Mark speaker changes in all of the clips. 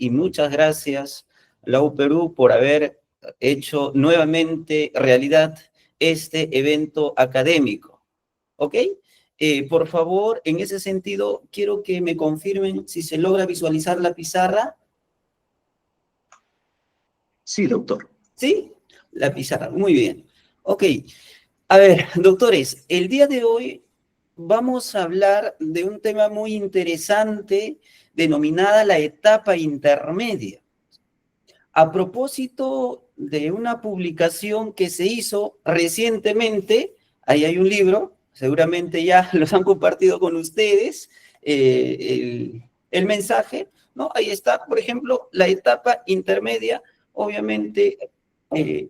Speaker 1: y muchas gracias a la U Perú por haber hecho nuevamente realidad este evento académico. ¿Ok? Por favor, en ese sentido, quiero que me confirmen si se logra visualizar la pizarra.
Speaker 2: Sí, doctor.
Speaker 1: ¿Sí? La pizarra, muy bien. Ok. A ver, doctores, el día de hoy vamos a hablar de un tema muy interesante denominada la etapa intermedia. A propósito de una publicación que se hizo recientemente, ahí hay un libro, seguramente ya los han compartido con ustedes, el mensaje, ¿no? Ahí está, por ejemplo, la etapa intermedia, obviamente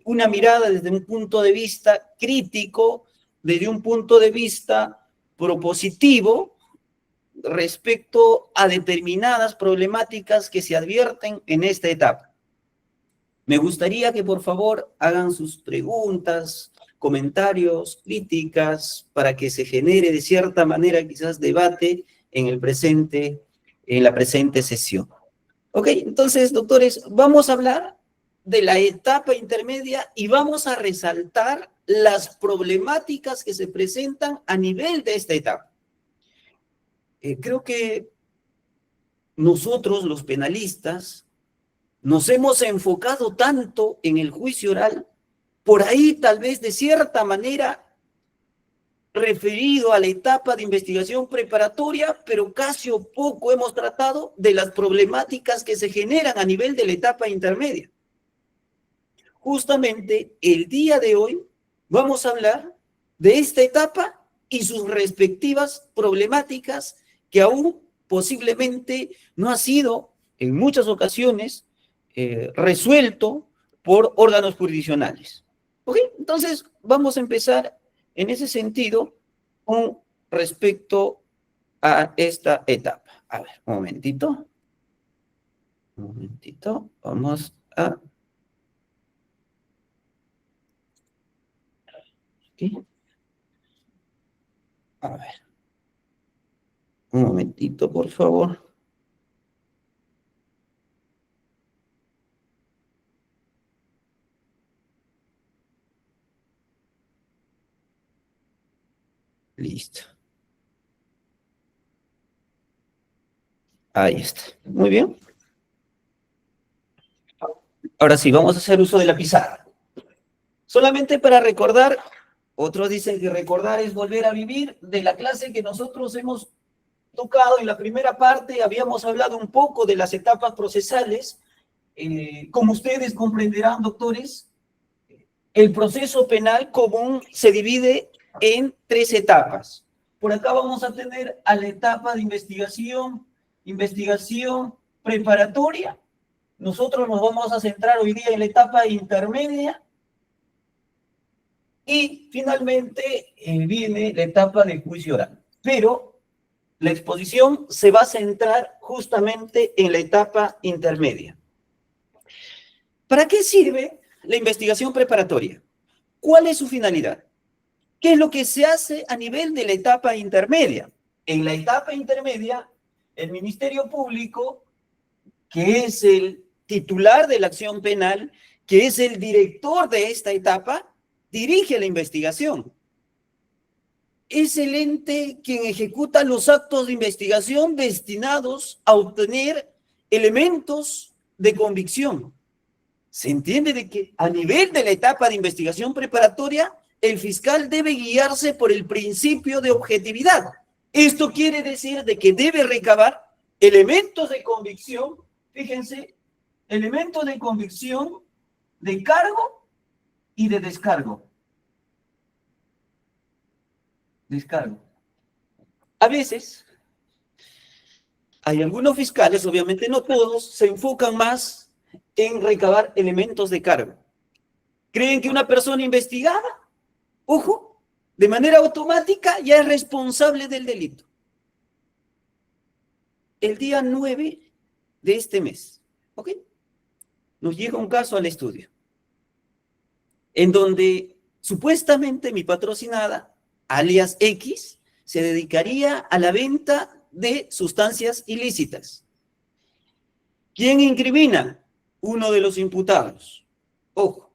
Speaker 1: una mirada desde un punto de vista crítico, desde un punto de vista propositivo respecto a determinadas problemáticas que se advierten en esta etapa. Me gustaría que por favor hagan sus preguntas, comentarios, críticas, para que se genere de cierta manera quizás debate en la presente sesión. Ok, entonces, doctores, vamos a hablar de la etapa intermedia y vamos a resaltar las problemáticas que se presentan a nivel de esta etapa. Creo que nosotros, los penalistas, nos hemos enfocado tanto en el juicio oral, por ahí tal vez de cierta manera referido a la etapa de investigación preparatoria, pero casi o poco hemos tratado de las problemáticas que se generan a nivel de la etapa intermedia. Justamente el día de hoy vamos a hablar de esta etapa y sus respectivas problemáticas que aún posiblemente no ha sido en muchas ocasiones resuelto por órganos jurisdiccionales. ¿Ok? Entonces vamos a empezar en ese sentido con respecto a esta etapa. A ver, un momentito. Un momentito. Vamos a... Aquí. A ver. Un momentito, por favor. Listo. Ahí está. Muy bien. Ahora sí, vamos a hacer uso de la pizarra. Solamente para recordar, otros dicen que recordar es volver a vivir, de la clase que nosotros hemos tocado en la primera parte, habíamos hablado un poco de las etapas procesales. Como ustedes comprenderán, doctores, el proceso penal común se divide en 3 etapas. Por acá vamos a tener a la etapa de investigación preparatoria. Nosotros nos vamos a centrar hoy día en la etapa intermedia. Y finalmente viene la etapa de juicio oral. Pero la exposición se va a centrar justamente en la etapa intermedia. ¿Para qué sirve la investigación preparatoria? ¿Cuál es su finalidad? ¿Qué es lo que se hace a nivel de la etapa intermedia? En la etapa intermedia, el Ministerio Público, que es el titular de la acción penal, que es el director de esta etapa, dirige la investigación. Es el ente quien ejecuta los actos de investigación destinados a obtener elementos de convicción. Se entiende de que a nivel de la etapa de investigación preparatoria, el fiscal debe guiarse por el principio de objetividad. Esto quiere decir de que debe recabar elementos de convicción, fíjense, elementos de convicción de cargo y de descargo. Descargo. A veces, hay algunos fiscales, obviamente no todos, se enfocan más en recabar elementos de cargo. Creen que una persona investigada, ojo, de manera automática ya es responsable del delito. El día 9 de este mes, ¿ok? Nos llega un caso al estudio, en donde supuestamente mi patrocinada, alias X, se dedicaría a la venta de sustancias ilícitas. ¿Quién incrimina? Uno de los imputados. Ojo,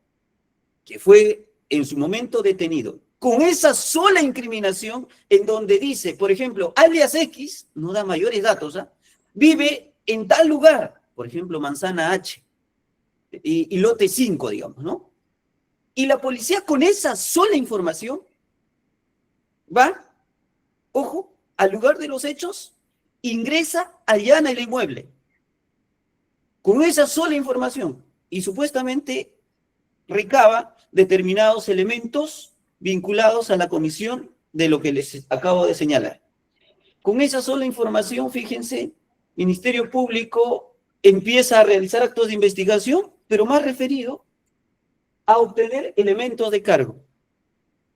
Speaker 1: que fue en su momento detenido. Con esa sola incriminación, en donde dice, por ejemplo, alias X, no da mayores datos, ¿eh? Vive en tal lugar, por ejemplo, Manzana H, y lote 5, digamos, ¿no? Y la policía con esa sola información va, ojo, al lugar de los hechos, ingresa, allana el inmueble. Con esa sola información. Y supuestamente recaba determinados elementos vinculados a la comisión de lo que les acabo de señalar. Con esa sola información, fíjense, Ministerio Público empieza a realizar actos de investigación, pero más referido a obtener elementos de cargo.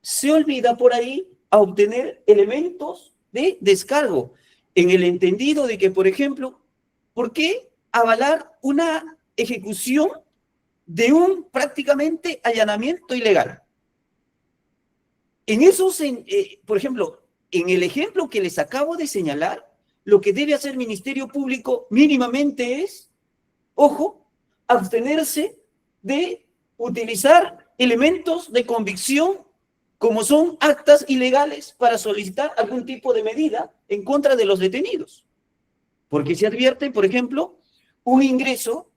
Speaker 1: Se olvida por ahí a obtener elementos de descargo, en el entendido de que, por ejemplo, ¿por qué avalar una ejecución de un prácticamente allanamiento ilegal? En esos, por ejemplo, en el ejemplo que les acabo de señalar, lo que debe hacer el Ministerio Público mínimamente es, ojo, abstenerse de utilizar elementos de convicción como son actas ilegales para solicitar algún tipo de medida en contra de los detenidos. Porque se advierte, por ejemplo, un ingreso,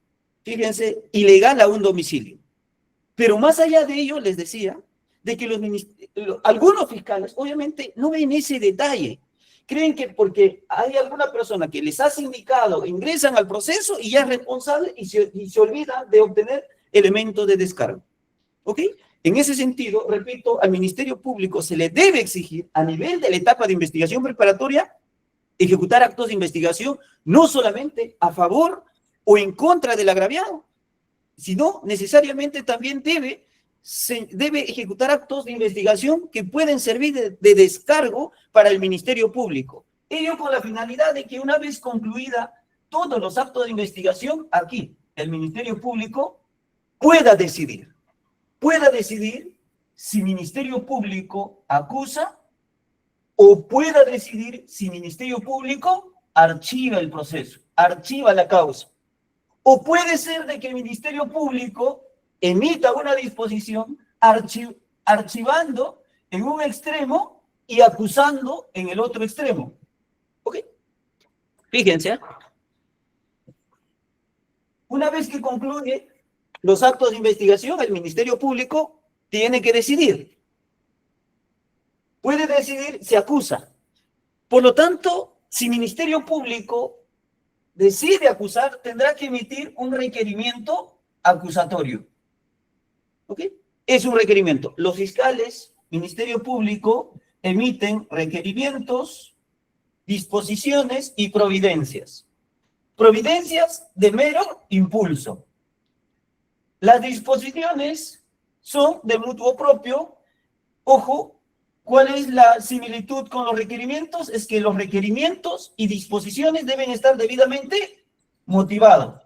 Speaker 1: fíjense, ilegal a un domicilio. Pero más allá de ello, les decía, de que algunos fiscales obviamente no ven ese detalle. Creen que porque hay alguna persona que les ha sindicado, ingresan al proceso y ya es responsable y se olvida de obtener elementos de descargo. ¿Ok? En ese sentido, repito, al Ministerio Público se le debe exigir, a nivel de la etapa de investigación preparatoria, ejecutar actos de investigación no solamente a favor o en contra del agraviado, sino necesariamente también debe ejecutar actos de investigación que pueden servir de descargo para el Ministerio Público. Ello con la finalidad de que una vez concluida todos los actos de investigación, aquí el Ministerio Público pueda decidir si Ministerio Público acusa o pueda decidir si Ministerio Público archiva el proceso, archiva la causa. O puede ser de que el Ministerio Público emita una disposición archivando en un extremo y acusando en el otro extremo. ¿Ok? Fíjense, ¿eh? Una vez que concluye los actos de investigación, el Ministerio Público tiene que decidir. Puede decidir si acusa. Por lo tanto, si Ministerio Público decide acusar, tendrá que emitir un requerimiento acusatorio. ¿Ok? Es un requerimiento. Los fiscales, Ministerio Público, emiten requerimientos, disposiciones y providencias. Providencias de mero impulso. Las disposiciones son de mutuo propio. Ojo, ¿cuál es la similitud con los requerimientos? Es que los requerimientos y disposiciones deben estar debidamente motivados.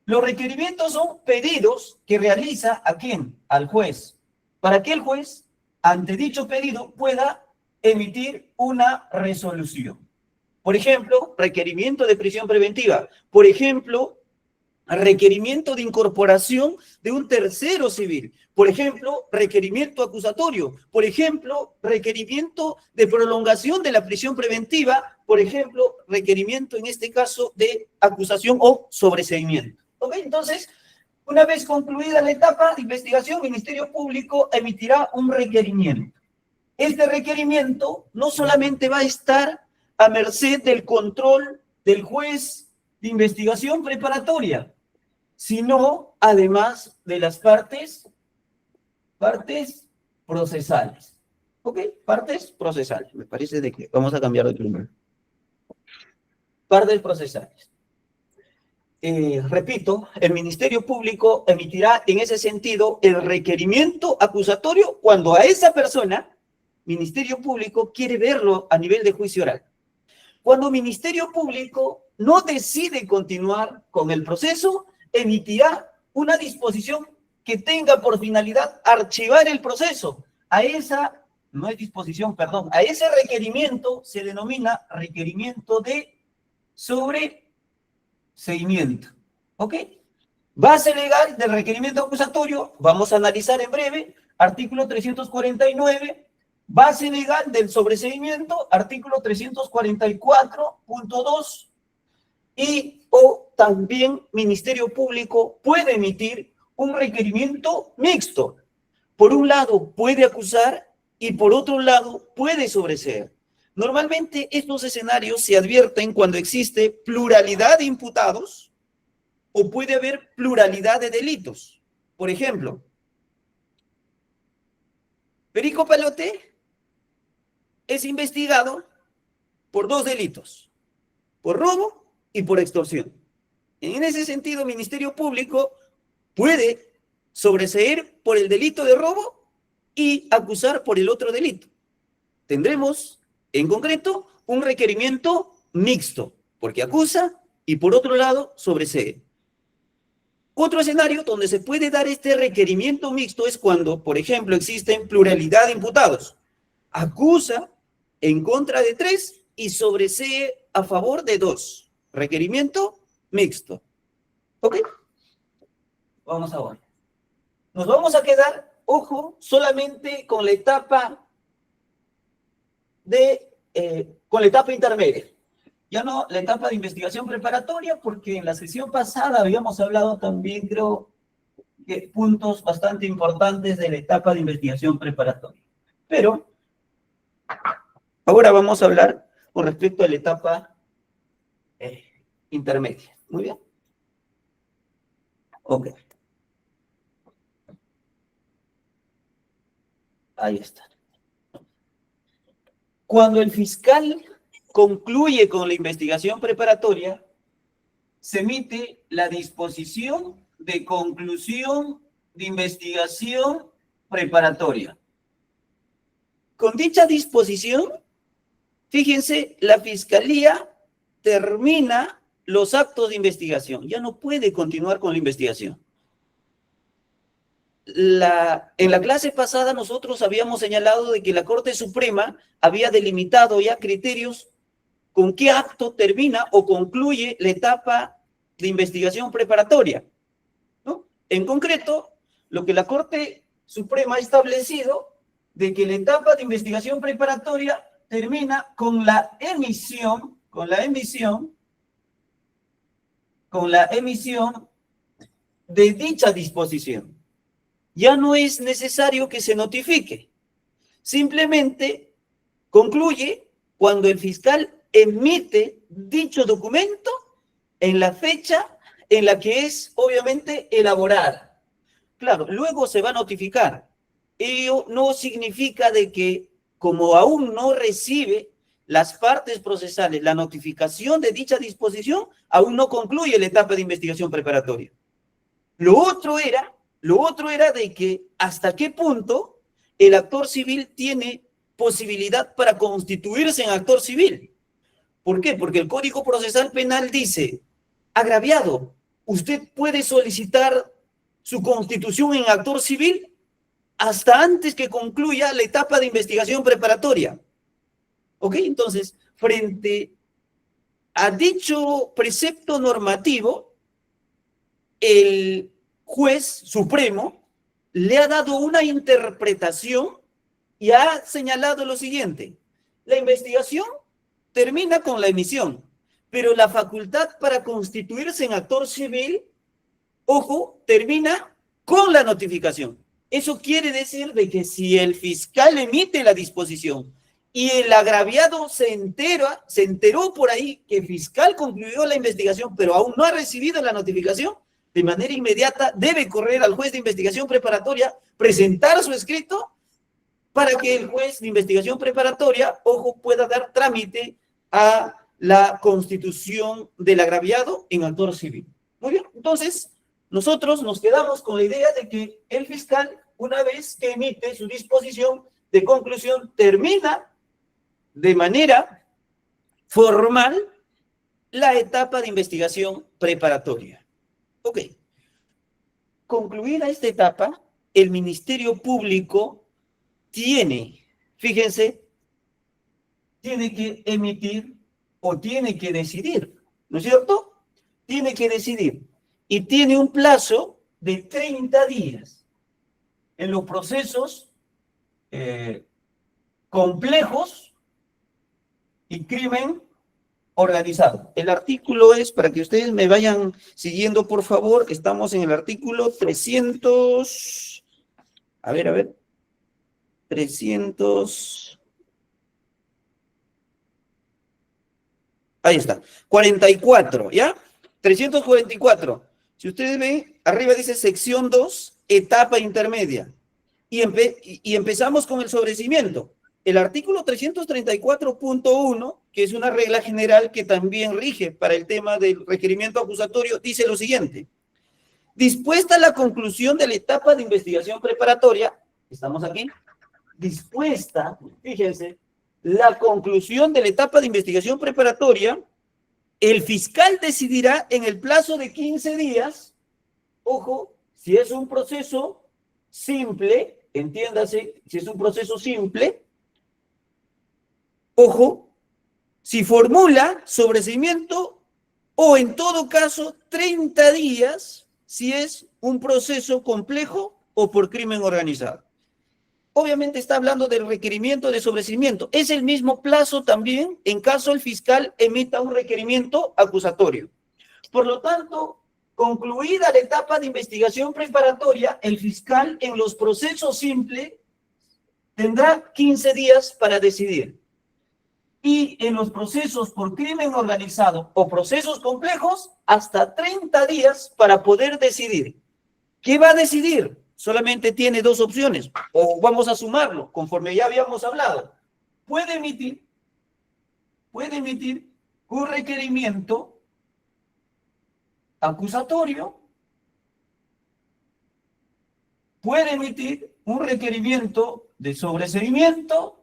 Speaker 1: Los requerimientos son pedidos que realiza ¿a quién? Al juez. Para que el juez, ante dicho pedido, pueda emitir una resolución. Por ejemplo, requerimiento de prisión preventiva. Por ejemplo, requerimiento de incorporación de un tercero civil. Por ejemplo, requerimiento acusatorio. Por ejemplo, requerimiento de prolongación de la prisión preventiva. Por ejemplo, requerimiento en este caso de acusación o sobreseimiento. ¿Ok? Entonces, una vez concluida la etapa de investigación, el Ministerio Público emitirá un requerimiento. Este requerimiento no solamente va a estar a merced del control del juez de investigación preparatoria, sino además de las partes procesales. ¿Ok? Partes procesales. Me parece de que vamos a cambiar de número. Partes procesales. Repito, el Ministerio Público emitirá en ese sentido el requerimiento acusatorio cuando a esa persona, Ministerio Público, quiere verlo a nivel de juicio oral. Cuando Ministerio Público no decide continuar con el proceso, emitirá una disposición que tenga por finalidad archivar el proceso. A esa, no es disposición, perdón, a ese requerimiento se denomina requerimiento de seguimiento. ¿Ok? Base legal del requerimiento acusatorio, vamos a analizar en breve, artículo 349, base legal del sobreseimiento, artículo 344.2, y o también Ministerio Público puede emitir un requerimiento mixto. Por un lado puede acusar y por otro lado puede sobreseer. Normalmente estos escenarios se advierten cuando existe pluralidad de imputados o puede haber pluralidad de delitos. Por ejemplo, Perico Palote es investigado por 2 delitos, por robo y por extorsión. En ese sentido, el Ministerio Público puede sobreseer por el delito de robo y acusar por el otro delito. Tendremos, en concreto, un requerimiento mixto, porque acusa y por otro lado sobresee. Otro escenario donde se puede dar este requerimiento mixto es cuando, por ejemplo, existen pluralidad de imputados. Acusa en contra de 3 y sobresee a favor de 2. Requerimiento mixto. ¿Ok? Vamos ahora. Nos vamos a quedar, ojo, solamente con la etapa con la etapa intermedia. Ya no la etapa de investigación preparatoria, porque en la sesión pasada habíamos hablado también, creo, que puntos bastante importantes de la etapa de investigación preparatoria. Pero ahora vamos a hablar con respecto a la etapa intermedia. Muy bien. Ok. Ahí está. Cuando el fiscal concluye con la investigación preparatoria, se emite la disposición de conclusión de investigación preparatoria. Con dicha disposición, fíjense, la fiscalía termina los actos de investigación. Ya no puede continuar con la investigación. En la clase pasada nosotros habíamos señalado de que la Corte Suprema había delimitado ya criterios con qué acto termina o concluye la etapa de investigación preparatoria, ¿no? En concreto, lo que la Corte Suprema ha establecido de que la etapa de investigación preparatoria termina con la emisión de dicha disposición. Ya no es necesario que se notifique. Simplemente concluye cuando el fiscal emite dicho documento en la fecha en la que es obviamente elaborada. Claro, luego se va a notificar. Ello no significa de que como aún no recibe las partes procesales la notificación de dicha disposición, aún no concluye la etapa de investigación preparatoria. Lo otro era de que hasta qué punto el actor civil tiene posibilidad para constituirse en actor civil. ¿Por qué? Porque el Código Procesal Penal dice, agraviado, usted puede solicitar su constitución en actor civil hasta antes que concluya la etapa de investigación preparatoria. ¿Ok? Entonces, frente a dicho precepto normativo, el juez supremo le ha dado una interpretación y ha señalado lo siguiente: la investigación termina con la emisión, pero la facultad para constituirse en actor civil, ojo, termina con la notificación. Eso quiere decir de que si el fiscal emite la disposición y el agraviado se enteró por ahí que el fiscal concluyó la investigación, pero aún no ha recibido la notificación, de manera inmediata debe correr al juez de investigación preparatoria, presentar su escrito para que el juez de investigación preparatoria, ojo, pueda dar trámite a la constitución del agraviado en actor civil. Muy bien, entonces nosotros nos quedamos con la idea de que el fiscal, una vez que emite su disposición de conclusión, termina de manera formal la etapa de investigación preparatoria. Ok. Concluida esta etapa, el Ministerio Público fíjense, tiene que emitir o tiene que decidir, ¿no es cierto? tiene que decidir y tiene un plazo de 30 días en los procesos complejos y crimen organizado. El artículo es, para que ustedes me vayan siguiendo, por favor, estamos en el artículo 300, a ver, 300, ahí está, 44, ¿ya? 344. Si ustedes ven, arriba dice sección 2, etapa intermedia. Y empezamos con el sobrecimiento. El artículo 334.1, que es una regla general que también rige para el tema del requerimiento acusatorio, dice lo siguiente. Dispuesta la conclusión de la etapa de investigación preparatoria, estamos aquí, dispuesta, fíjense, la conclusión de la etapa de investigación preparatoria, el fiscal decidirá en el plazo de 15 días, ojo, si es un proceso simple, entiéndase, si es un proceso simple, ojo, si formula sobreseimiento o en todo caso 30 días si es un proceso complejo o por crimen organizado. Obviamente está hablando del requerimiento de sobreseimiento. Es el mismo plazo también en caso el fiscal emita un requerimiento acusatorio. Por lo tanto, concluida la etapa de investigación preparatoria, el fiscal en los procesos simples tendrá 15 días para decidir. Y en los procesos por crimen organizado o procesos complejos, hasta 30 días para poder decidir. ¿Qué va a decidir? Solamente tiene dos opciones, o vamos a sumarlo, conforme ya habíamos hablado. Puede emitir un requerimiento acusatorio, puede emitir un requerimiento de sobreseimiento,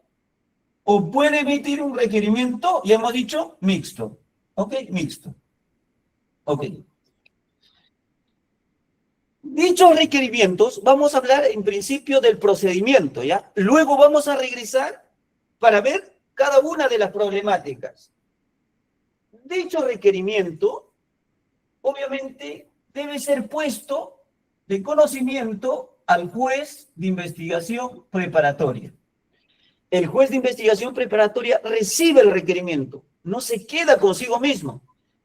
Speaker 1: o puede emitir un requerimiento, ya hemos dicho, mixto. ¿Ok? Mixto. Ok. Dichos requerimientos, vamos a hablar en principio del procedimiento, ¿ya? Luego vamos a regresar para ver cada una de las problemáticas. Dicho requerimiento, obviamente, debe ser puesto de conocimiento al juez de investigación preparatoria. El juez de investigación preparatoria recibe el requerimiento, no se queda consigo mismo,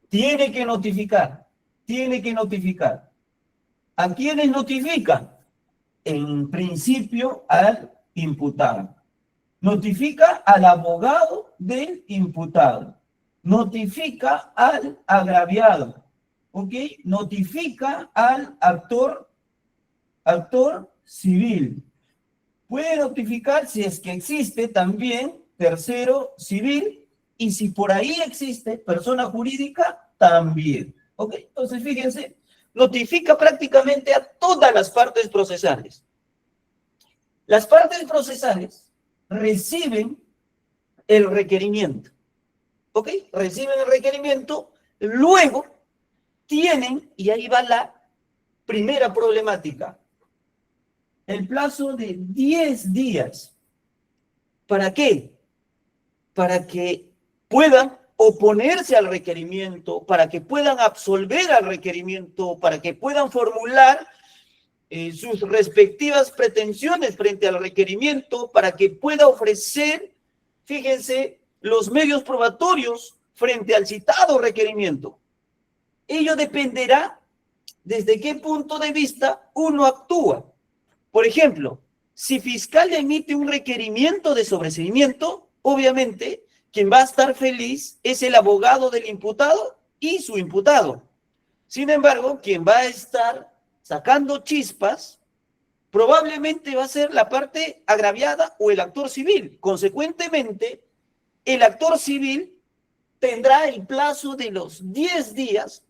Speaker 1: tiene que notificar. ¿A quiénes notifica? En principio al imputado. Notifica al abogado del imputado. Notifica al agraviado. ¿Ok? Notifica al actor civil. Puede notificar si es que existe también tercero civil y si por ahí existe persona jurídica también. ¿Ok? Entonces fíjense, notifica prácticamente a todas las partes procesales. Las partes procesales reciben el requerimiento. ¿Ok? Reciben el requerimiento, luego tienen, y ahí va la primera problemática, el plazo de 10 días. ¿Para qué? Para que puedan oponerse al requerimiento, para que puedan absolver al requerimiento, para que puedan formular sus respectivas pretensiones frente al requerimiento, para que pueda ofrecer, fíjense, los medios probatorios frente al citado requerimiento. Ello dependerá desde qué punto de vista uno actúa. Por ejemplo, si fiscal emite un requerimiento de sobreseimiento, obviamente quien va a estar feliz es el abogado del imputado y su imputado. Sin embargo, quien va a estar sacando chispas probablemente va a ser la parte agraviada o el actor civil. Consecuentemente, el actor civil tendrá el plazo de los 10 días,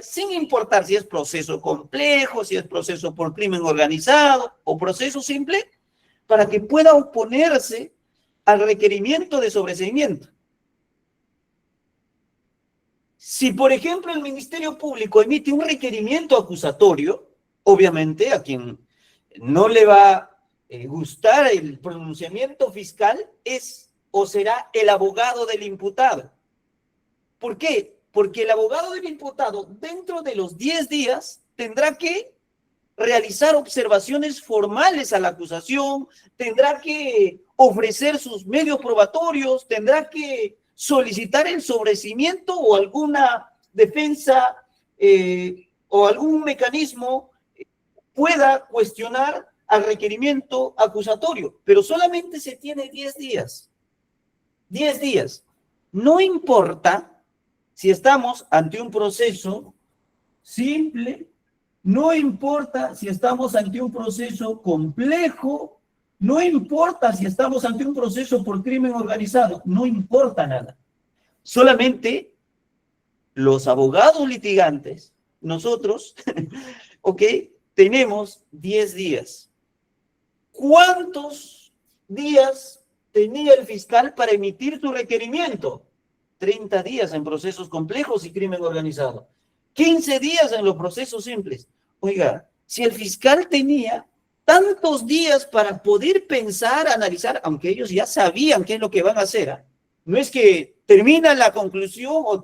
Speaker 1: sin importar si es proceso complejo, si es proceso por crimen organizado o proceso simple, para que pueda oponerse al requerimiento de sobreseimiento. Si, por ejemplo, el Ministerio Público emite un requerimiento acusatorio, obviamente a quien no le va a gustar el pronunciamiento fiscal es o será el abogado del imputado. ¿Por qué? Porque el abogado del imputado, dentro de los 10 días, tendrá que realizar observaciones formales a la acusación, tendrá que ofrecer sus medios probatorios, tendrá que solicitar el sobreseimiento o alguna defensa o algún mecanismo pueda cuestionar al requerimiento acusatorio, pero solamente se tiene 10 días. 10 días. No importa si estamos ante un proceso simple, no importa si estamos ante un proceso complejo, no importa si estamos ante un proceso por crimen organizado, no importa nada. Solamente los abogados litigantes, nosotros, ¿ok? Tenemos 10 días. ¿Cuántos días tenía el fiscal para emitir su requerimiento? 30 días en procesos complejos y crimen organizado. 15 días en los procesos simples. Oiga, si el fiscal tenía tantos días para poder pensar, analizar, aunque ellos ya sabían qué es lo que van a hacer, ¿eh? No es que termina la conclusión, o,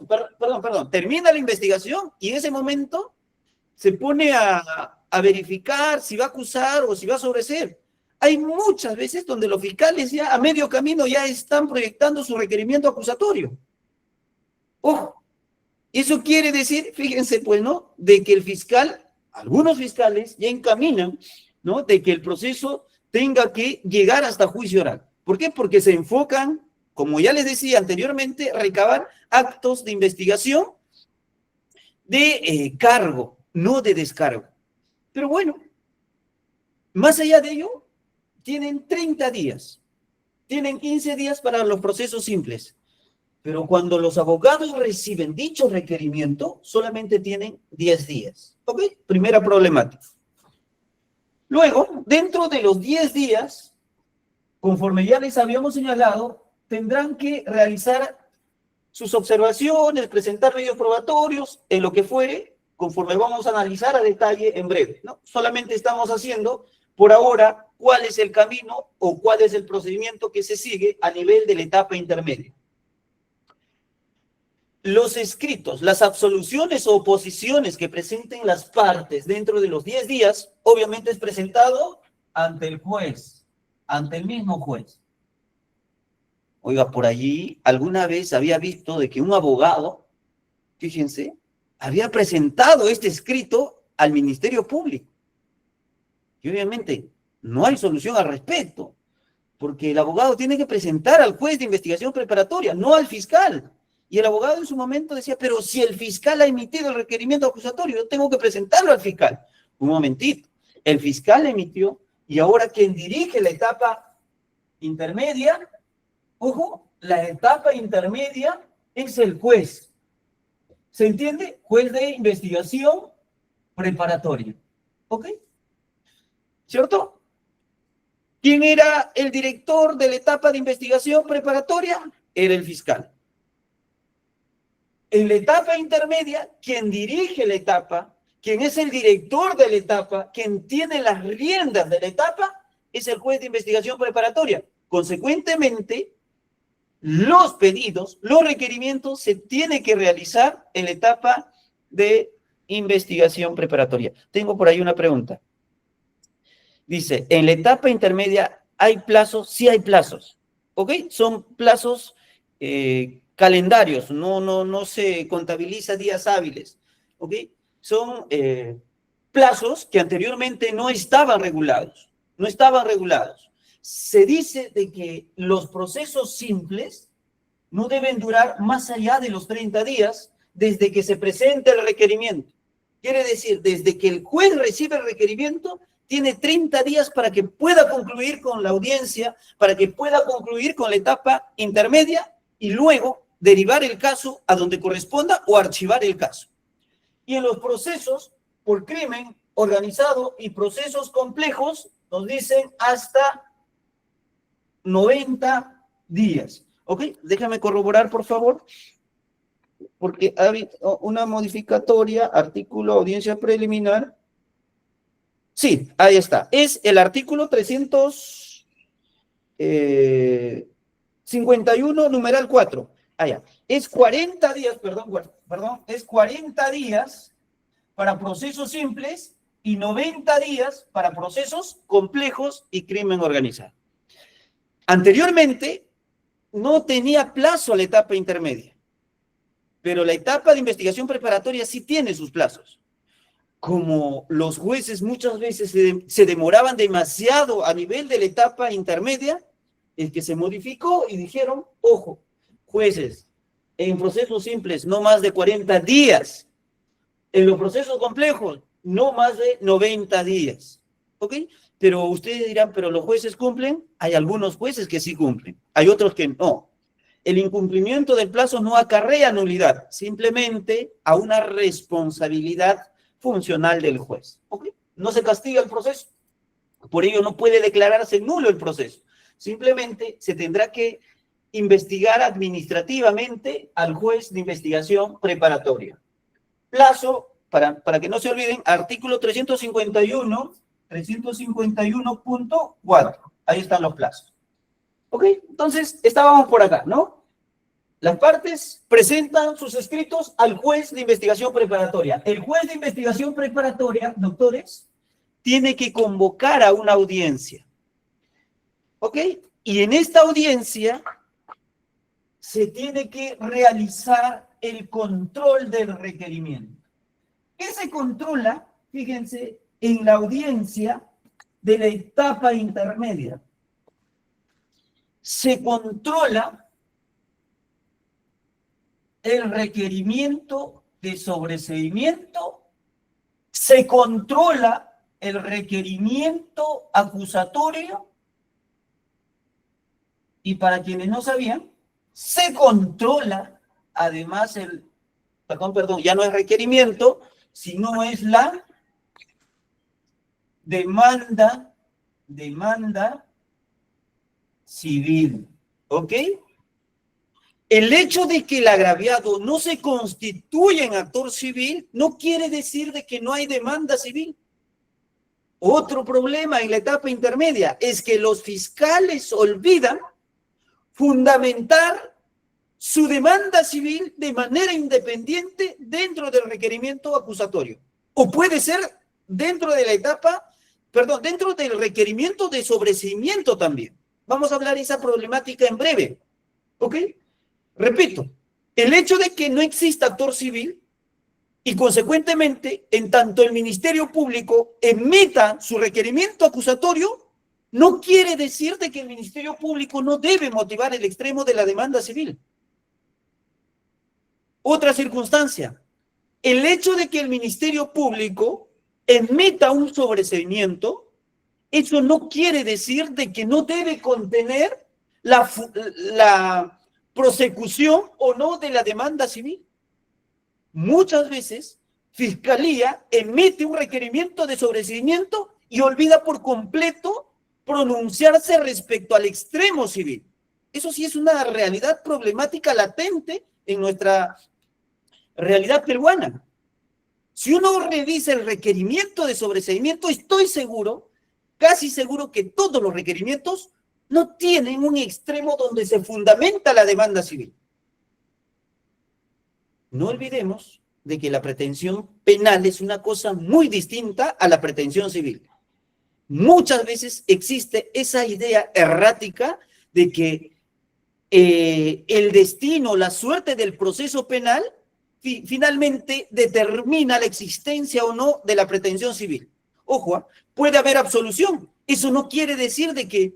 Speaker 1: termina la investigación y en ese momento se pone a verificar si va a acusar o si va a sobreseer. Hay muchas veces donde los fiscales ya a medio camino ya están proyectando su requerimiento acusatorio. Ojo, eso quiere decir, fíjense pues, ¿no? De que el fiscal, algunos fiscales ya encaminan, ¿no? De que el proceso tenga que llegar hasta juicio oral. ¿Por qué? Porque se enfocan, como ya les decía anteriormente, a recabar actos de investigación de cargo, no de descargo. Pero bueno, más allá de ello, tienen 30 días, tienen 15 días para los procesos simples. Pero cuando los abogados reciben dicho requerimiento, solamente tienen 10 días. ¿Ok? Primera problemática. Luego, dentro de los 10 días, conforme ya les habíamos señalado, tendrán que realizar sus observaciones, presentar medios probatorios, en lo que fuere, conforme vamos a analizar a detalle en breve, ¿no? Solamente estamos haciendo, por ahora, cuál es el camino o cuál es el procedimiento que se sigue a nivel de la etapa intermedia. Los escritos, las absoluciones o oposiciones que presenten las partes dentro de los 10 días, obviamente es presentado ante el juez, ante el mismo juez. Oiga, por allí alguna vez había visto de que un abogado, fíjense, había presentado este escrito al Ministerio Público. Y obviamente no hay solución al respecto, porque el abogado tiene que presentar al juez de investigación preparatoria, no al fiscal. Y el abogado en su momento decía, pero si el fiscal ha emitido el requerimiento acusatorio, yo tengo que presentarlo al fiscal. Un momentito, el fiscal emitió y ahora quien dirige la etapa intermedia, ojo, la etapa intermedia es el juez. ¿Se entiende? Juez de investigación preparatoria. ¿Ok? ¿Cierto? ¿Quién era el director de la etapa de investigación preparatoria? Era el fiscal. En la etapa intermedia, quien dirige la etapa, quien es el director de la etapa, quien tiene las riendas de la etapa, es el juez de investigación preparatoria. Consecuentemente, los pedidos, los requerimientos se tienen que realizar en la etapa de investigación preparatoria. Tengo por ahí una pregunta. Dice, en la etapa intermedia, ¿hay plazos? Sí hay plazos, ¿ok? Son plazos calendarios, no se contabiliza días hábiles, ¿ok? Son plazos que anteriormente no estaban regulados, no estaban regulados. Se dice de que los procesos simples no deben durar más allá de los 30 días desde que se presente el requerimiento. Quiere decir, desde que el juez recibe el requerimiento, tiene 30 días para que pueda concluir con la audiencia, para que pueda concluir con la etapa intermedia y luego derivar el caso a donde corresponda o archivar el caso. Y en los procesos por crimen organizado y procesos complejos, nos dicen hasta 90 días. ¿Ok? Déjame corroborar, por favor, porque hay una modificatoria, artículo audiencia preliminar. Sí, ahí está. Es el artículo 351, numeral 4. Allá. es 40 días, perdón, es 40 días para procesos simples y 90 días para procesos complejos y crimen organizado. Anteriormente, no tenía plazo la etapa intermedia, pero la etapa de investigación preparatoria sí tiene sus plazos. Como los jueces muchas veces se demoraban demasiado a nivel de la etapa intermedia, es que se modificó y dijeron, ojo, jueces, en procesos simples no más de 40 días, en los procesos complejos no más de 90 días, ¿ok? Pero ustedes dirán, ¿pero los jueces cumplen? Hay algunos jueces que sí cumplen, hay otros que no. El incumplimiento del plazo no acarrea nulidad, simplemente a una responsabilidad funcional del juez, ¿ok? No se castiga el proceso, por ello no puede declararse nulo el proceso. Simplemente se tendrá que investigar administrativamente al juez de investigación preparatoria. Plazo, para que no se olviden, artículo 351.4. Ahí están los plazos. ¿Ok? Entonces, estábamos por acá, ¿no? Las partes presentan sus escritos al juez de investigación preparatoria. El juez de investigación preparatoria, doctores, tiene que convocar a una audiencia. ¿Ok? Y en esta audiencia se tiene que realizar el control del requerimiento. ¿Qué se controla? Fíjense, en la audiencia de la etapa intermedia. Se controla el requerimiento de sobreseimiento, se controla el requerimiento acusatorio y para quienes no sabían, se controla además ya no es requerimiento, sino es la demanda civil, ¿ok? El hecho de que el agraviado no se constituya en actor civil no quiere decir de que no hay demanda civil. Otro problema en la etapa intermedia es que los fiscales olvidan fundamentar su demanda civil de manera independiente dentro del requerimiento acusatorio. O puede ser dentro de la etapa, dentro del requerimiento de sobreseimiento también. Vamos a hablar de esa problemática en breve, ¿ok? Repito, el hecho de que no exista actor civil y consecuentemente, en tanto el Ministerio Público emita su requerimiento acusatorio, no quiere decir de que el Ministerio Público no debe motivar el extremo de la demanda civil. Otra circunstancia, el hecho de que el Ministerio Público emita un sobreseimiento, eso no quiere decir de que no debe contener la prosecución o no de la demanda civil. Muchas veces, Fiscalía emite un requerimiento de sobreseimiento y olvida por completo pronunciarse respecto al extremo civil. Eso sí es una realidad problemática latente en nuestra realidad peruana. Si uno revisa el requerimiento de sobreseimiento, estoy seguro, casi seguro que todos los requerimientos no tienen un extremo donde se fundamenta la demanda civil. No olvidemos de que la pretensión penal es una cosa muy distinta a la pretensión civil. Muchas veces existe esa idea errática de que el destino, la suerte del proceso penal finalmente determina la existencia o no de la pretensión civil. Ojo, puede haber absolución. Eso no quiere decir de que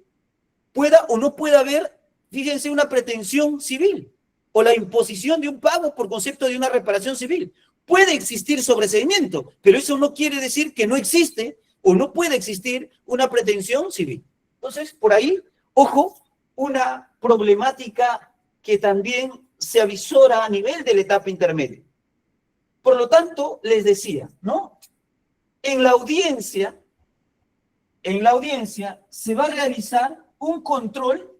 Speaker 1: pueda o no pueda haber, fíjense, una pretensión civil o la imposición de un pago por concepto de una reparación civil. Puede existir sobreseimiento, pero eso no quiere decir que no existe o no puede existir una pretensión civil. Entonces, por ahí, ojo, una problemática que también se avisora a nivel de la etapa intermedia. Por lo tanto, les decía, ¿no? En la audiencia se va a realizar un control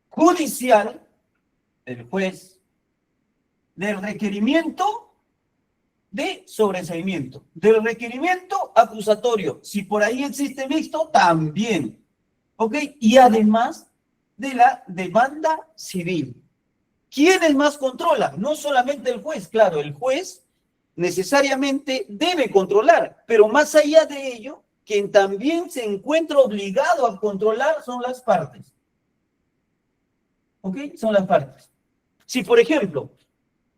Speaker 1: judicial del juez del requerimiento de sobreseimiento, del requerimiento acusatorio. Si por ahí existe mixto, también. ¿Ok? Y además de la demanda civil. ¿Quiénes más controla? No solamente el juez, claro, el juez necesariamente debe controlar, pero más allá de ello, quien también se encuentra obligado a controlar son las partes. ¿Ok? Son las partes. Si, por ejemplo,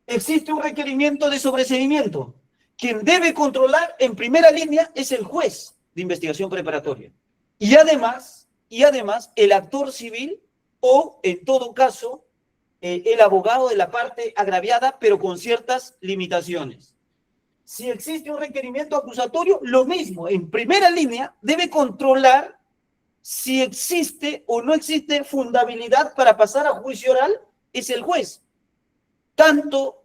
Speaker 1: existe un requerimiento de sobreseimiento, quien debe controlar en primera línea es el juez de investigación preparatoria. Y además, el actor civil o, en todo caso, el abogado de la parte agraviada, pero con ciertas limitaciones. Si existe un requerimiento acusatorio, lo mismo, en primera línea debe controlar si existe o no existe fundabilidad para pasar a juicio oral, es el juez. Tanto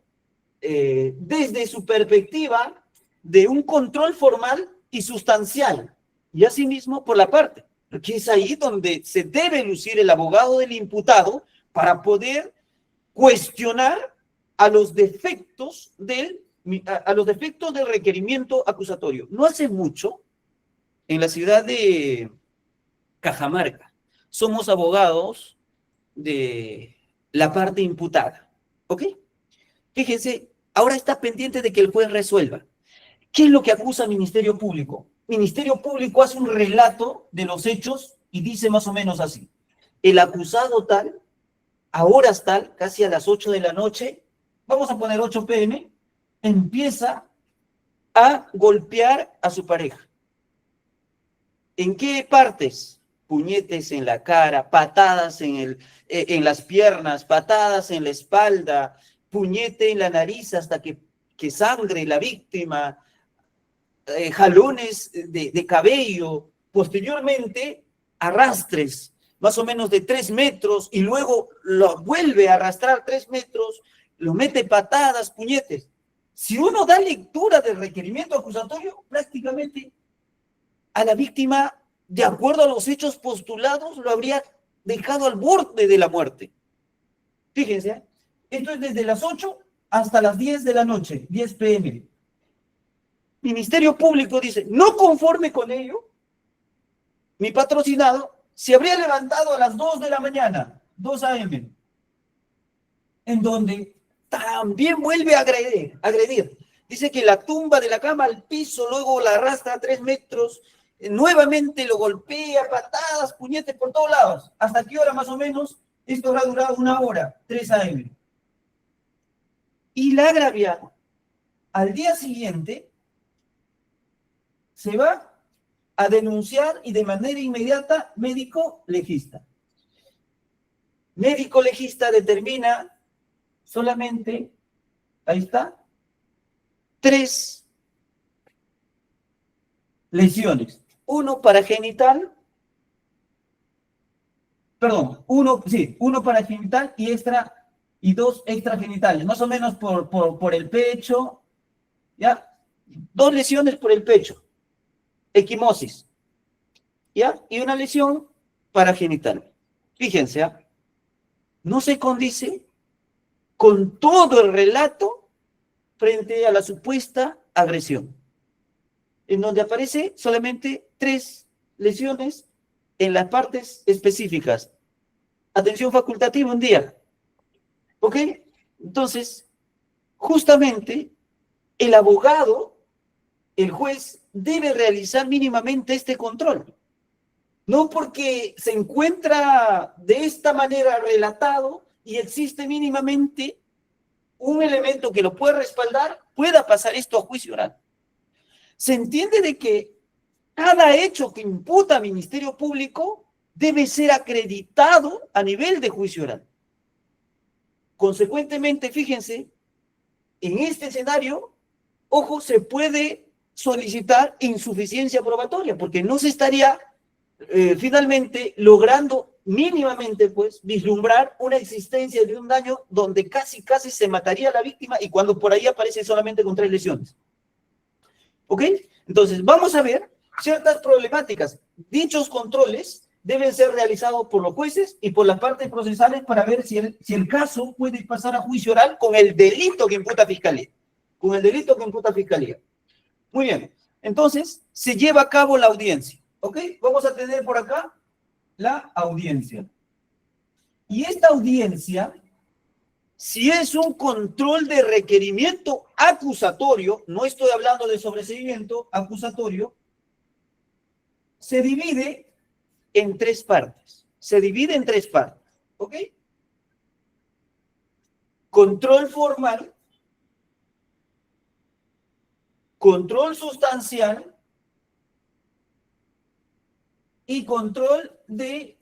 Speaker 1: desde su perspectiva de un control formal y sustancial, y asimismo por la parte, porque es ahí donde se debe lucir el abogado del imputado para poder cuestionar a los defectos del requerimiento acusatorio. No hace mucho, en la ciudad de Cajamarca, somos abogados de la parte imputada, ¿ok? Fíjense, ahora está pendiente de que el juez resuelva. ¿Qué es lo que acusa al Ministerio Público? Ministerio Público hace un relato de los hechos y dice más o menos así. El acusado tal, a horas tal, casi a las 8 de la noche, vamos a poner 8 p.m., empieza a golpear a su pareja. ¿En qué partes? Puñetes en la cara, patadas en las piernas, patadas en la espalda, puñete en la nariz hasta que sangre la víctima, jalones de cabello, posteriormente arrastres más o menos de 3 metros y luego lo vuelve a arrastrar 3 metros, lo mete patadas, puñetes. Si uno da lectura del requerimiento acusatorio, prácticamente a la víctima, de acuerdo a los hechos postulados, lo habría dejado al borde de la muerte. Fíjense, esto es desde las 8 hasta las 10 de la noche, 10 p.m. Ministerio Público dice, no conforme con ello, mi patrocinado se habría levantado a las 2 de la mañana, 2 a.m., en donde también vuelve a agredir. Dice que la tumba de la cama al piso, luego la arrastra a 3 metros, nuevamente lo golpea, patadas, puñetes por todos lados. ¿Hasta qué hora más o menos? Esto habrá durado 1 hora, 3 a.m. Y la agraviada, al día siguiente, se va a denunciar y de manera inmediata médico legista. Médico legista determina solamente, ahí está, 3 lesiones. Uno paragenital, uno paragenital y 2 extragenitales, más o menos por el pecho, ¿ya? 2 lesiones por el pecho, equimosis, ¿ya? Y una lesión paragenital. Fíjense, ¿ah? No se condice con todo el relato frente a la supuesta agresión, en donde aparece solamente 3 lesiones en las partes específicas. Atención facultativa un día. ¿Ok? Entonces, justamente, el abogado, el juez, debe realizar mínimamente este control. No porque se encuentra de esta manera relatado y existe mínimamente un elemento que lo puede respaldar, pueda pasar esto a juicio oral. Se entiende de que cada hecho que imputa al Ministerio Público debe ser acreditado a nivel de juicio oral. Consecuentemente, fíjense, en este escenario, ojo, se puede solicitar insuficiencia probatoria, porque no se estaría finalmente logrando mínimamente, pues, vislumbrar una existencia de un daño donde casi se mataría a la víctima y cuando por ahí aparece solamente con 3 lesiones. ¿Ok? Entonces, vamos a ver ciertas problemáticas. Dichos controles deben ser realizados por los jueces y por las partes procesales para ver si el caso puede pasar a juicio oral con el delito que imputa Fiscalía. Con el delito que imputa Fiscalía. Muy bien. Entonces, se lleva a cabo la audiencia. ¿Ok? Vamos a tener por acá la audiencia. Y esta audiencia, si es un control de requerimiento acusatorio, no estoy hablando de sobreseimiento acusatorio, se divide en tres partes. Se divide en tres partes, ¿ok? Control formal, control sustancial y control de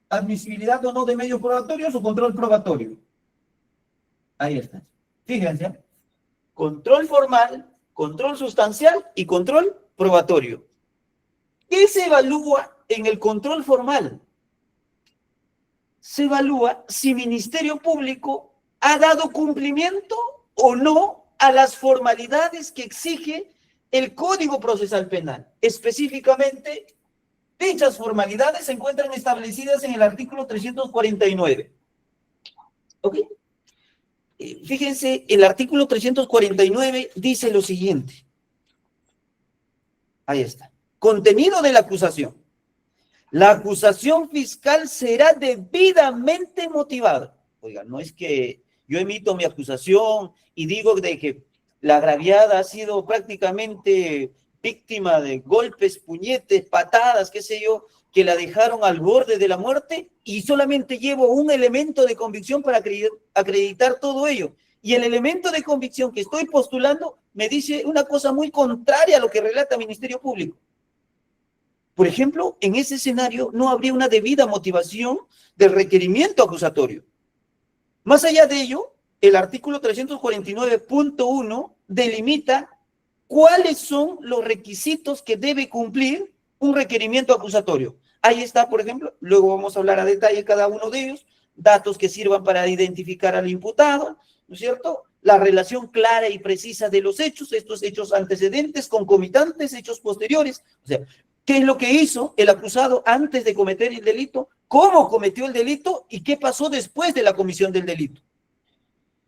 Speaker 1: admisibilidad o no de medios probatorios o control probatorio. Ahí está. Fíjense. Control formal, control sustancial y control probatorio. ¿Qué se evalúa en el control formal? Se evalúa si Ministerio Público ha dado cumplimiento o no a las formalidades que exige el Código Procesal Penal. Específicamente, dichas formalidades se encuentran establecidas en el artículo 349. ¿Ok? Fíjense, el artículo 349 dice lo siguiente. Ahí está. Contenido de la acusación. La acusación fiscal será debidamente motivada. Oiga, no es que yo emito mi acusación y digo de que la agraviada ha sido prácticamente víctima de golpes, puñetes, patadas, qué sé yo, que la dejaron al borde de la muerte y solamente llevo un elemento de convicción para acreditar todo ello. Y el elemento de convicción que estoy postulando me dice una cosa muy contraria a lo que relata el Ministerio Público. Por ejemplo, en ese escenario no habría una debida motivación del requerimiento acusatorio. Más allá de ello, el artículo 349.1 delimita cuáles son los requisitos que debe cumplir un requerimiento acusatorio. Ahí está, por ejemplo, luego vamos a hablar a detalle cada uno de ellos, datos que sirvan para identificar al imputado, ¿no es cierto? La relación clara y precisa de los hechos, estos hechos antecedentes, concomitantes, hechos posteriores. O sea, ¿qué es lo que hizo el acusado antes de cometer el delito? ¿Cómo cometió el delito? ¿Y qué pasó después de la comisión del delito?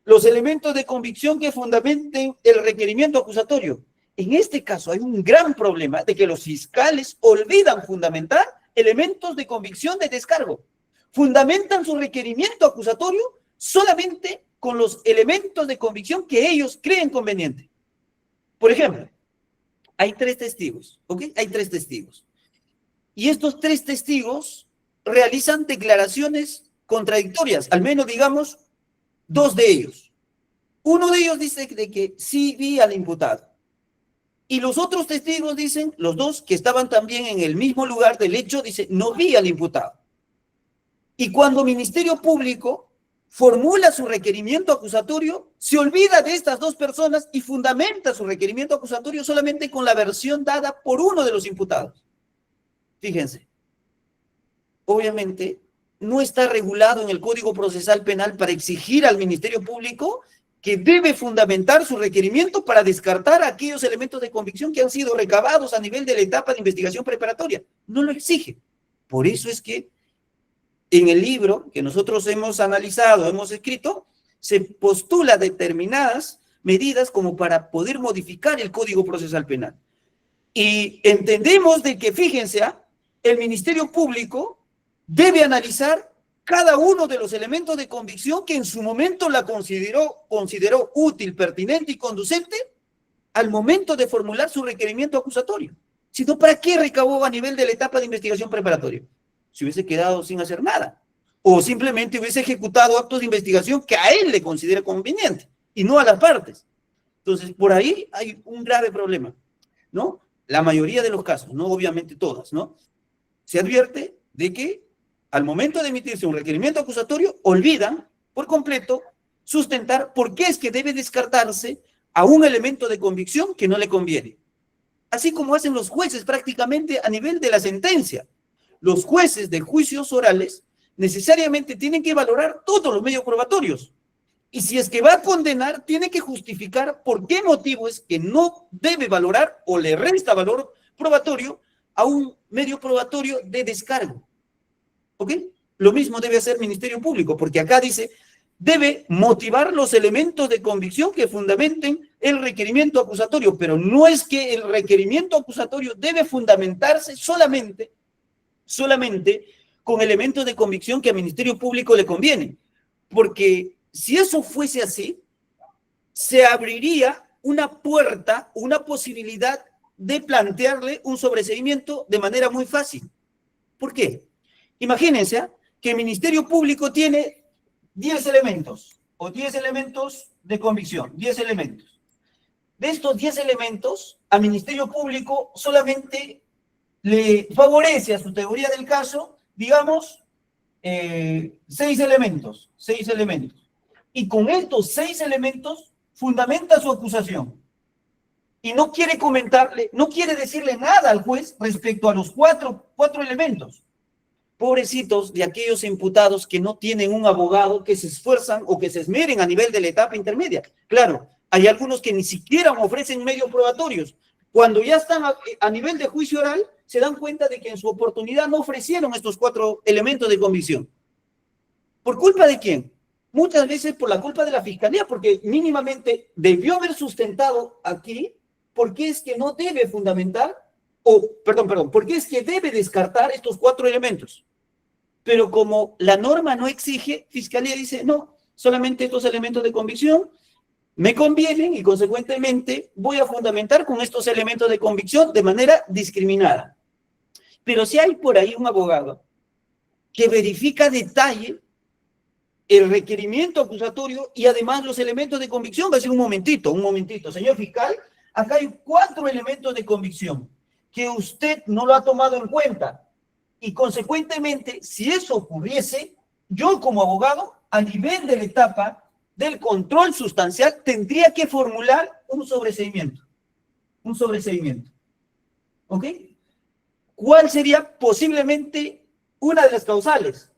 Speaker 1: Los elementos de convicción que fundamenten el requerimiento acusatorio. En este caso hay un gran problema de que los fiscales olvidan fundamentar elementos de convicción de descargo. Fundamentan su requerimiento acusatorio solamente con los elementos de convicción que ellos creen conveniente. Por ejemplo, hay tres testigos, ¿ok? Hay tres testigos. Y estos tres testigos realizan declaraciones contradictorias, al menos digamos dos de ellos. Uno de ellos dice de que sí vi al imputado. Y los otros testigos dicen, los dos que estaban también en el mismo lugar del hecho, dicen, no vi al imputado. Y cuando Ministerio Público formula su requerimiento acusatorio, se olvida de estas dos personas y fundamenta su requerimiento acusatorio solamente con la versión dada por uno de los imputados. Fíjense, obviamente no está regulado en el Código Procesal Penal para exigir al Ministerio Público que debe fundamentar su requerimiento para descartar aquellos elementos de convicción que han sido recabados a nivel de la etapa de investigación preparatoria. No lo exige. Por eso es que en el libro que nosotros hemos analizado, hemos escrito, se postula determinadas medidas como para poder modificar el Código Procesal Penal. Y entendemos de que, fíjense, el Ministerio Público debe analizar cada uno de los elementos de convicción que en su momento la consideró útil, pertinente y conducente al momento de formular su requerimiento acusatorio. Si no, ¿para qué recabó a nivel de la etapa de investigación preparatoria? Si hubiese quedado sin hacer nada. O simplemente hubiese ejecutado actos de investigación que a él le considera conveniente y no a las partes. Entonces, por ahí hay un grave problema, ¿no? La mayoría de los casos, no obviamente todas, ¿no? Se advierte de que al momento de emitirse un requerimiento acusatorio, olvidan por completo sustentar por qué es que debe descartarse a un elemento de convicción que no le conviene. Así como hacen los jueces prácticamente a nivel de la sentencia. Los jueces de juicios orales necesariamente tienen que valorar todos los medios probatorios. Y si es que va a condenar, tiene que justificar por qué motivo es que no debe valorar o le resta valor probatorio a un medio probatorio de descargo. ¿Ok? Lo mismo debe hacer el Ministerio Público, porque acá dice, debe motivar los elementos de convicción que fundamenten el requerimiento acusatorio, pero no es que el requerimiento acusatorio debe fundamentarse solamente con elementos de convicción que al Ministerio Público le conviene. Porque si eso fuese así, se abriría una puerta, una posibilidad de plantearle un sobreseimiento de manera muy fácil. ¿Por qué? Imagínense que el Ministerio Público tiene 10 elementos o 10 elementos de convicción, 10 elementos. De estos 10 elementos, al Ministerio Público solamente le favorece a su teoría del caso, digamos, 6 elementos. Y con estos 6 elementos fundamenta su acusación. Y no quiere comentarle, no quiere decirle nada al juez respecto a los cuatro elementos. Pobrecitos de aquellos imputados que no tienen un abogado, que se esfuerzan o que se esmeren a nivel de la etapa intermedia. Claro, hay algunos que ni siquiera ofrecen medios probatorios. Cuando ya están a nivel de juicio oral, se dan cuenta de que en su oportunidad no ofrecieron estos 4 elementos de convicción. ¿Por culpa de quién? Muchas veces por la culpa de la Fiscalía, porque mínimamente debió haber sustentado aquí por qué es que no debe fundamentar, por qué es que debe descartar estos 4 elementos. Pero como la norma no exige, Fiscalía dice, no, solamente estos elementos de convicción me convienen y consecuentemente voy a fundamentar con estos elementos de convicción de manera discriminada. Pero si hay por ahí un abogado que verifica a detalle el requerimiento acusatorio y además los elementos de convicción, va a decir un momentito, señor fiscal, acá hay 4 elementos de convicción que usted no lo ha tomado en cuenta. Y consecuentemente, si eso ocurriese, yo como abogado, a nivel de la etapa del control sustancial, tendría que formular un sobreseimiento. ¿Ok? ¿Cuál sería posiblemente una de las causales?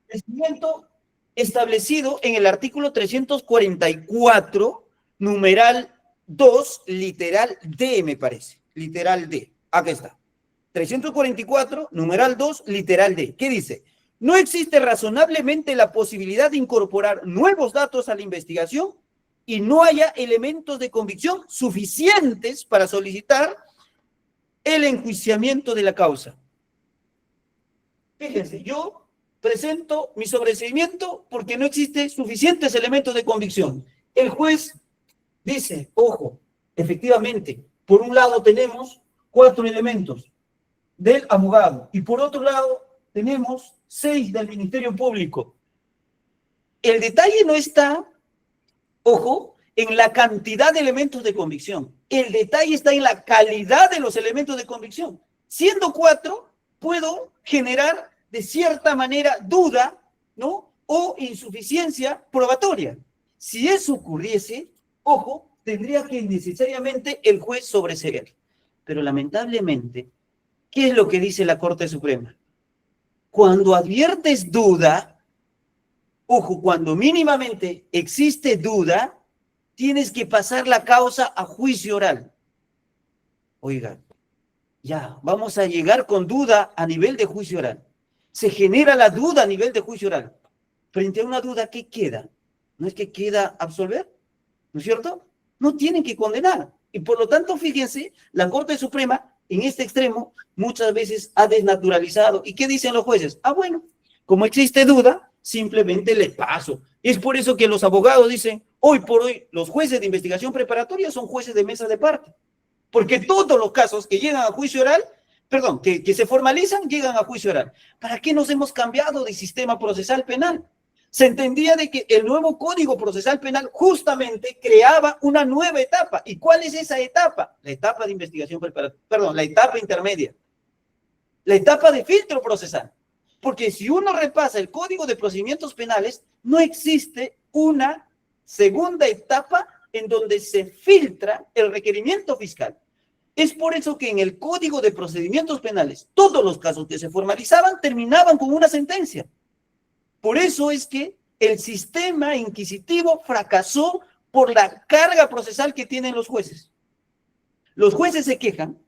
Speaker 1: El sobreseimiento establecido en el artículo 344, numeral 2, literal D, me parece. Literal D. Acá está. 344, numeral 2, literal D. ¿Qué dice? No existe razonablemente la posibilidad de incorporar nuevos datos a la investigación y no haya elementos de convicción suficientes para solicitar el enjuiciamiento de la causa. Fíjense, yo presento mi sobreseimiento porque no existe suficientes elementos de convicción. El juez dice, ojo, efectivamente, por un lado tenemos 4 elementos del abogado y por otro lado tenemos 6 del Ministerio Público. El detalle no está, ojo, en la cantidad de elementos de convicción. El detalle está en la calidad de los elementos de convicción. Siendo 4, puedo generar de cierta manera duda, ¿no? O insuficiencia probatoria. Si eso ocurriese, ojo, tendría que necesariamente el juez sobreseer. Pero lamentablemente, ¿qué es lo que dice la Corte Suprema? Cuando adviertes duda, ojo, cuando mínimamente existe duda, tienes que pasar la causa a juicio oral. Oiga, ya, vamos a llegar con duda a nivel de juicio oral. Se genera la duda a nivel de juicio oral. Frente a una duda, ¿qué queda? ¿No es que queda absolver? ¿No es cierto? No tienen que condenar. Y por lo tanto, fíjense, la Corte Suprema, en este extremo, muchas veces ha desnaturalizado. ¿Y qué dicen los jueces? Ah, bueno, como existe duda, simplemente le paso. Es por eso que los abogados dicen, hoy por hoy, los jueces de investigación preparatoria son jueces de mesa de parte. Porque todos los casos que llegan a juicio oral, que se formalizan, llegan a juicio oral. ¿Para qué nos hemos cambiado de sistema procesal penal? Se entendía de que el nuevo Código Procesal Penal justamente creaba una nueva etapa. ¿Y cuál es esa etapa? La etapa de investigación preparatoria, la etapa intermedia. La etapa de filtro procesal. Porque si uno repasa el Código de Procedimientos Penales, no existe una segunda etapa en donde se filtra el requerimiento fiscal. Es por eso que en el Código de Procedimientos Penales, todos los casos que se formalizaban terminaban con una sentencia. Por eso es que el sistema inquisitivo fracasó por la carga procesal que tienen los jueces. Los jueces se quejan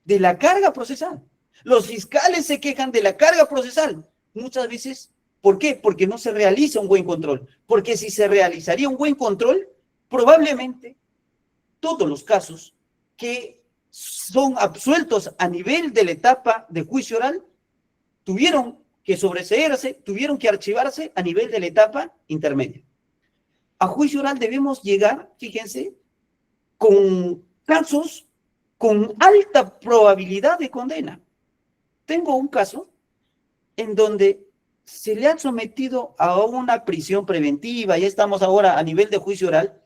Speaker 1: de la carga procesal. Los fiscales se quejan de la carga procesal. Muchas veces, ¿por qué? Porque no se realiza un buen control. Porque si se realizaría un buen control, probablemente todos los casos que son absueltos a nivel de la etapa de juicio oral tuvieron que sobreseerse, tuvieron que archivarse a nivel de la etapa intermedia. A juicio oral debemos llegar, fíjense, con casos con alta probabilidad de condena. Tengo un caso en donde se le ha sometido a una prisión preventiva, ya estamos ahora a nivel de juicio oral,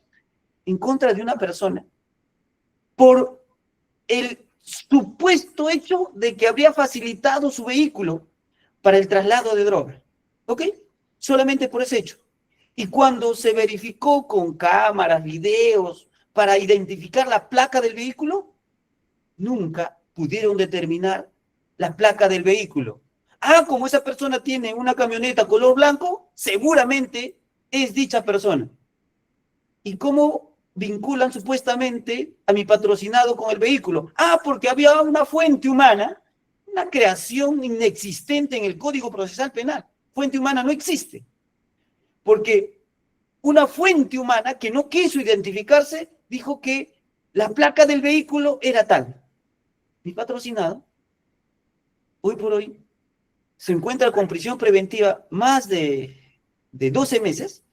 Speaker 1: en contra de una persona por el supuesto hecho de que habría facilitado su vehículo para el traslado de droga. ¿Ok? Solamente por ese hecho. Y cuando se verificó con cámaras, videos, para identificar la placa del vehículo, nunca pudieron determinar la placa del vehículo. Ah, como esa persona tiene una camioneta color blanco, seguramente es dicha persona. ¿Y cómo vinculan supuestamente a mi patrocinado con el vehículo? Ah, porque había una fuente humana, una creación inexistente en el Código Procesal Penal. Fuente humana no existe. Porque una fuente humana que no quiso identificarse dijo que la placa del vehículo era tal. Mi patrocinado, hoy por hoy, se encuentra con prisión preventiva más de 12 meses,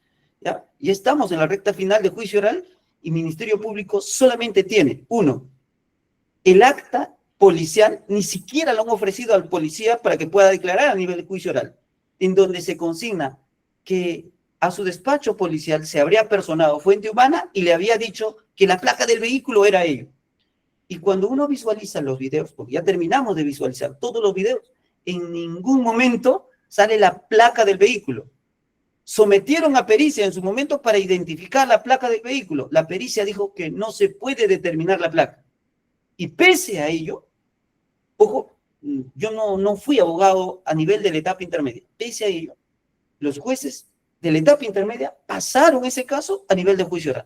Speaker 1: ¿ya? Y estamos en la recta final de juicio oral y Ministerio Público solamente tiene, uno, el acta policial, ni siquiera lo han ofrecido al policía para que pueda declarar a nivel de juicio oral, en donde se consigna que a su despacho policial se habría personado fuente humana y le había dicho que la placa del vehículo era ello. Y cuando uno visualiza los videos, porque ya terminamos de visualizar todos los videos, en ningún momento sale la placa del vehículo. Sometieron a pericia en su momento para identificar la placa del vehículo. La pericia dijo que no se puede determinar la placa. Y pese a ello, ojo, yo no fui abogado a nivel de la etapa intermedia. Pese a ello, los jueces de la etapa intermedia pasaron ese caso a nivel de juicio oral.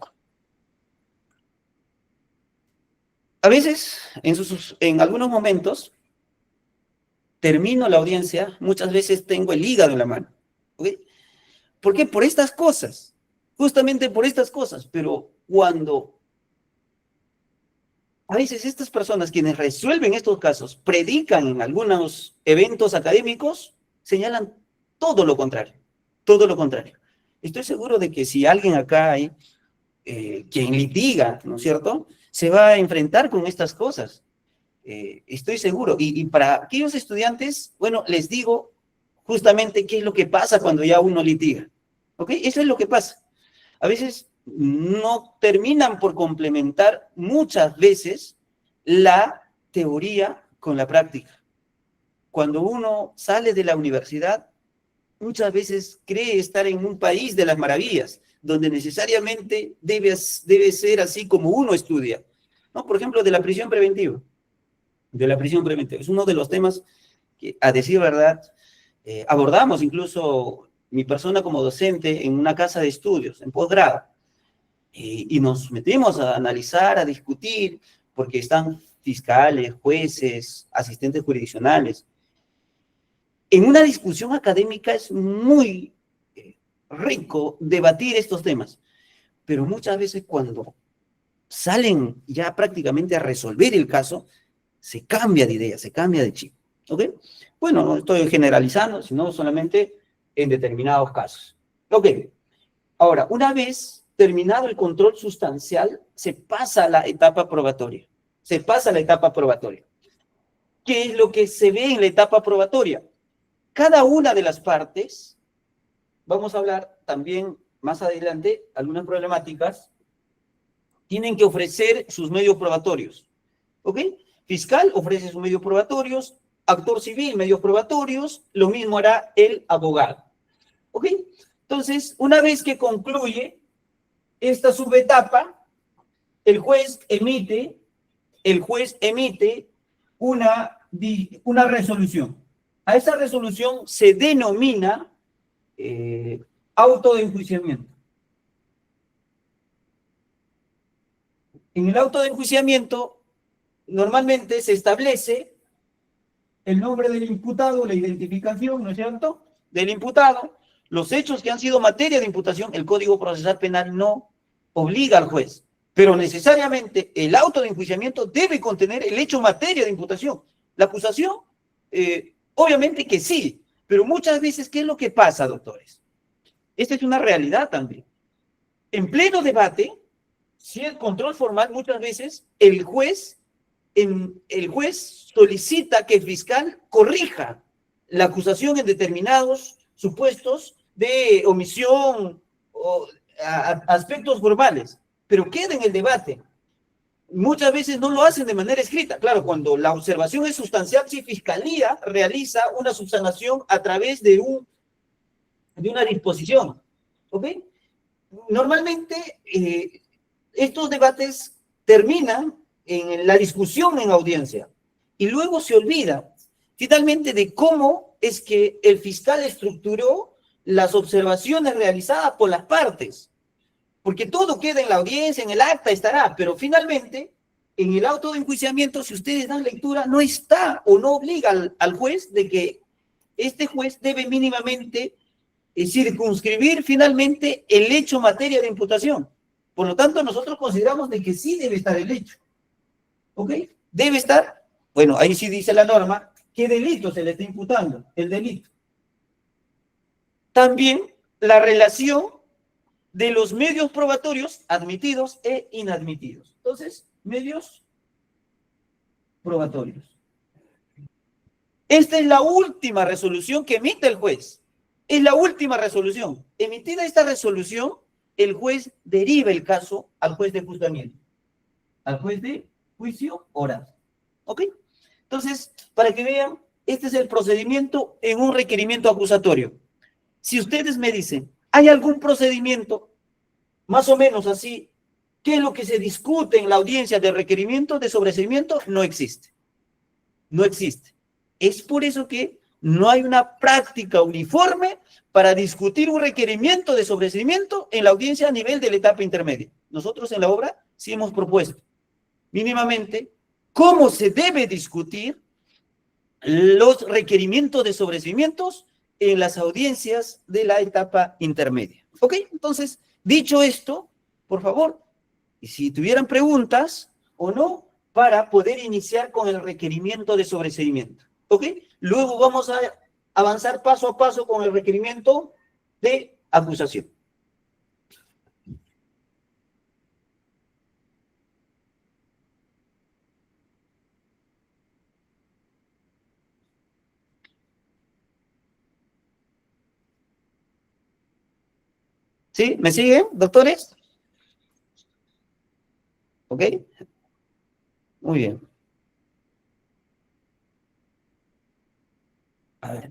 Speaker 1: A veces, en algunos momentos, termino la audiencia, muchas veces tengo el hígado en la mano. ¿Ok? ¿Por qué? Por estas cosas, justamente por estas cosas, pero cuando a veces estas personas quienes resuelven estos casos predican en algunos eventos académicos, señalan todo lo contrario, todo lo contrario. Estoy seguro de que si alguien acá hay quien litiga, ¿no es cierto?, se va a enfrentar con estas cosas. Estoy seguro. Y para aquellos estudiantes, bueno, les digo justamente qué es lo que pasa cuando ya uno litiga. ¿Ok? Eso es lo que pasa. A veces no terminan por complementar muchas veces la teoría con la práctica. Cuando uno sale de la universidad, muchas veces cree estar en un país de las maravillas, donde necesariamente debe ser así como uno estudia, ¿no? Por ejemplo, de la prisión preventiva. De la prisión preventiva. Es uno de los temas que, a decir verdad, abordamos incluso mi persona como docente en una casa de estudios, en posgrado, y nos metimos a analizar, a discutir, porque están fiscales, jueces, asistentes jurisdiccionales. En una discusión académica es muy rico debatir estos temas, pero muchas veces cuando salen ya prácticamente a resolver el caso, se cambia de idea, se cambia de chip. ¿Ok? Bueno, no estoy generalizando, sino solamente en determinados casos. Ok. Ahora, una vez terminado el control sustancial, se pasa a la etapa probatoria. Se pasa a la etapa probatoria. ¿Qué es lo que se ve en la etapa probatoria? Cada una de las partes, vamos a hablar también más adelante, algunas problemáticas, tienen que ofrecer sus medios probatorios. ¿Ok? Fiscal ofrece sus medios probatorios, actor civil, medios probatorios, lo mismo hará el abogado. ¿Ok? Entonces, una vez que concluye esta subetapa, el juez emite una resolución. A esa resolución se denomina auto de enjuiciamiento. En el auto de enjuiciamiento, normalmente se establece el nombre del imputado, la identificación, ¿no es cierto?, del imputado, los hechos que han sido materia de imputación. El Código Procesal Penal no obliga al juez, pero necesariamente el auto de enjuiciamiento debe contener el hecho materia de imputación. La acusación, obviamente que sí, Pero muchas veces, ¿qué es lo que pasa, doctores? Esta es una realidad también. En pleno debate, si el control formal, muchas veces el juez solicita que el fiscal corrija la acusación en determinados supuestos de omisión o aspectos formales, pero queda en el debate. Muchas veces no lo hacen de manera escrita. Claro, cuando la observación es sustancial, si Fiscalía realiza una subsanación a través de una disposición. ¿Ok? Normalmente, estos debates terminan en la discusión en audiencia y luego se olvida finalmente de cómo es que el fiscal estructuró las observaciones realizadas por las partes, porque todo queda en la audiencia, en el acta estará, pero finalmente en el auto de enjuiciamiento, si ustedes dan lectura, no está o no obliga al juez de que este juez debe mínimamente circunscribir finalmente el hecho materia de imputación. Por lo tanto, nosotros consideramos de que sí debe estar el hecho. ¿Ok? Debe estar, bueno, ahí sí dice la norma, ¿qué delito se le está imputando? El delito. También la relación de los medios probatorios admitidos e inadmitidos. Entonces, medios probatorios. Esta es la última resolución que emite el juez. Es la última resolución. Emitida esta resolución, el juez deriva el caso al juez de juzgamiento, al juez de juicio oral. ¿Ok? Entonces, para que vean, este es el procedimiento en un requerimiento acusatorio. Si ustedes me dicen, ¿hay algún procedimiento más o menos así? ¿Qué es lo que se discute en la audiencia de requerimiento de sobreseimiento? No existe. No existe. Es por eso que no hay una práctica uniforme para discutir un requerimiento de sobreseimiento en la audiencia a nivel de la etapa intermedia. Nosotros en la obra sí hemos propuesto mínimamente cómo se debe discutir los requerimientos de sobreseimientos en las audiencias de la etapa intermedia. ¿Ok? Entonces, dicho esto, por favor, y si tuvieran preguntas o no, para poder iniciar con el requerimiento de sobreseimiento. ¿Ok? Luego vamos a avanzar paso a paso con el requerimiento de acusación. ¿Sí? ¿Me siguen, doctores? ¿Ok? Muy bien. A ver.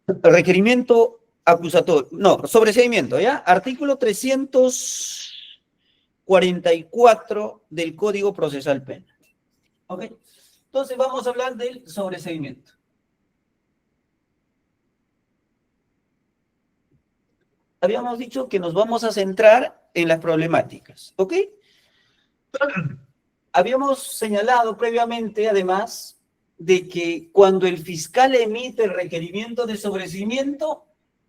Speaker 1: Requerimiento acusatorio. No, sobreseimiento, ¿ya? Artículo 344 del Código Procesal Penal. ¿Ok? Entonces vamos a hablar del sobreseimiento. Habíamos dicho que nos vamos a centrar en las problemáticas. ¿Ok? Habíamos señalado previamente, además, de que cuando el fiscal emite el requerimiento de sobreseimiento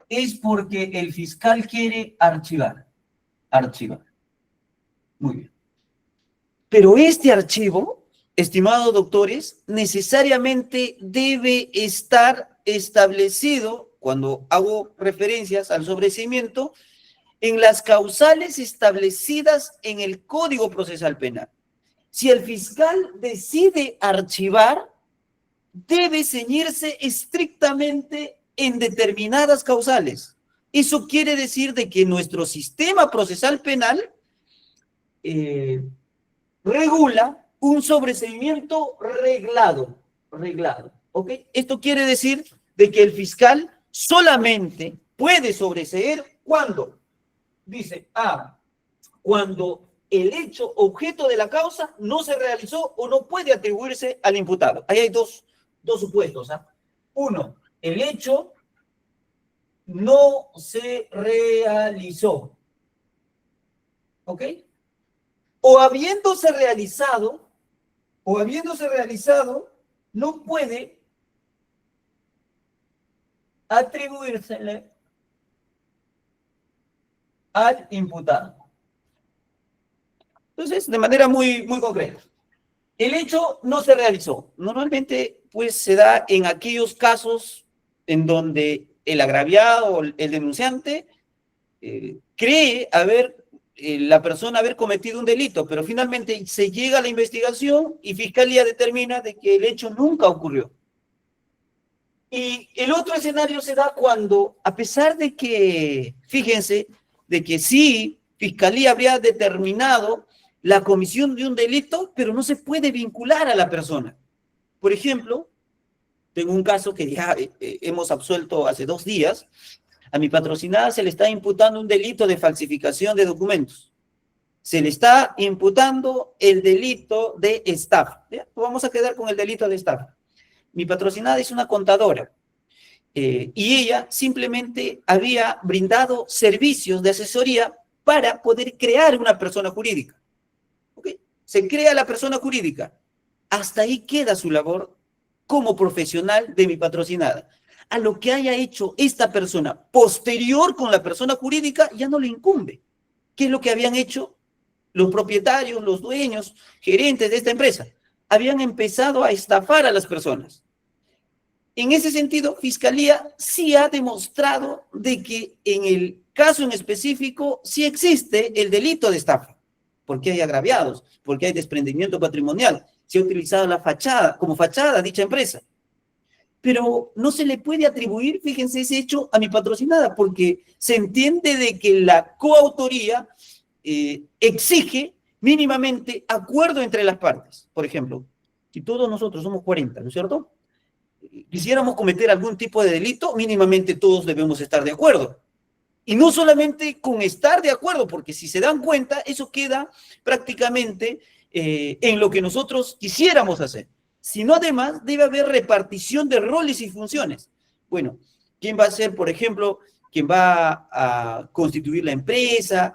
Speaker 1: es porque el fiscal quiere archivar. Archivar. Muy bien. Pero este archivo, estimados doctores, necesariamente debe estar establecido, cuando hago referencias al sobreseimiento, en las causales establecidas en el Código Procesal Penal. Si el fiscal decide archivar, debe ceñirse estrictamente en determinadas causales. Eso quiere decir de que nuestro sistema procesal penal regula un sobreseimiento reglado, ¿ok? Esto quiere decir de que el fiscal solamente puede sobreseer cuando, dice, cuando el hecho objeto de la causa no se realizó o no puede atribuirse al imputado. Ahí hay dos supuestos. Uno, el hecho no se realizó. ¿Ok? O habiéndose realizado, no puede atribuírsele al imputado. Entonces, de manera muy concreta. El hecho no se realizó. Normalmente, pues, se da en aquellos casos en donde el agraviado, el denunciante, cree la persona haber cometido un delito, pero finalmente se llega a la investigación y Fiscalía determina de que el hecho nunca ocurrió. Y el otro escenario se da cuando, a pesar de que, fíjense, de que sí, Fiscalía habría determinado la comisión de un delito, pero no se puede vincular a la persona. Por ejemplo, tengo un caso que ya hemos absuelto hace 2 días. A mi patrocinada se le está imputando un delito de falsificación de documentos. Se le está imputando el delito de estafa. ¿Ya? Vamos a quedar con el delito de estafa. Mi patrocinada es una contadora. Y ella simplemente había brindado servicios de asesoría para poder crear una persona jurídica. ¿Okay? Se crea la persona jurídica. Hasta ahí queda su labor como profesional de mi patrocinada. A lo que haya hecho esta persona posterior con la persona jurídica ya no le incumbe. ¿Qué es lo que habían hecho los propietarios, los dueños, gerentes de esta empresa? Habían empezado a estafar a las personas. En ese sentido, Fiscalía sí ha demostrado de que en el caso en específico sí existe el delito de estafa, porque hay agraviados, porque hay desprendimiento patrimonial, se ha utilizado la fachada, como fachada dicha empresa. Pero no se le puede atribuir, fíjense, ese hecho a mi patrocinada, porque se entiende de que la coautoría exige mínimamente acuerdo entre las partes. Por ejemplo, si todos nosotros somos 40, ¿no es cierto? Quisiéramos cometer algún tipo de delito, mínimamente todos debemos estar de acuerdo. Y no solamente con estar de acuerdo, porque si se dan cuenta, eso queda prácticamente en lo que nosotros quisiéramos hacer, sino además debe haber repartición de roles y funciones. Bueno, ¿quién va a ser, por ejemplo, quién va a constituir la empresa?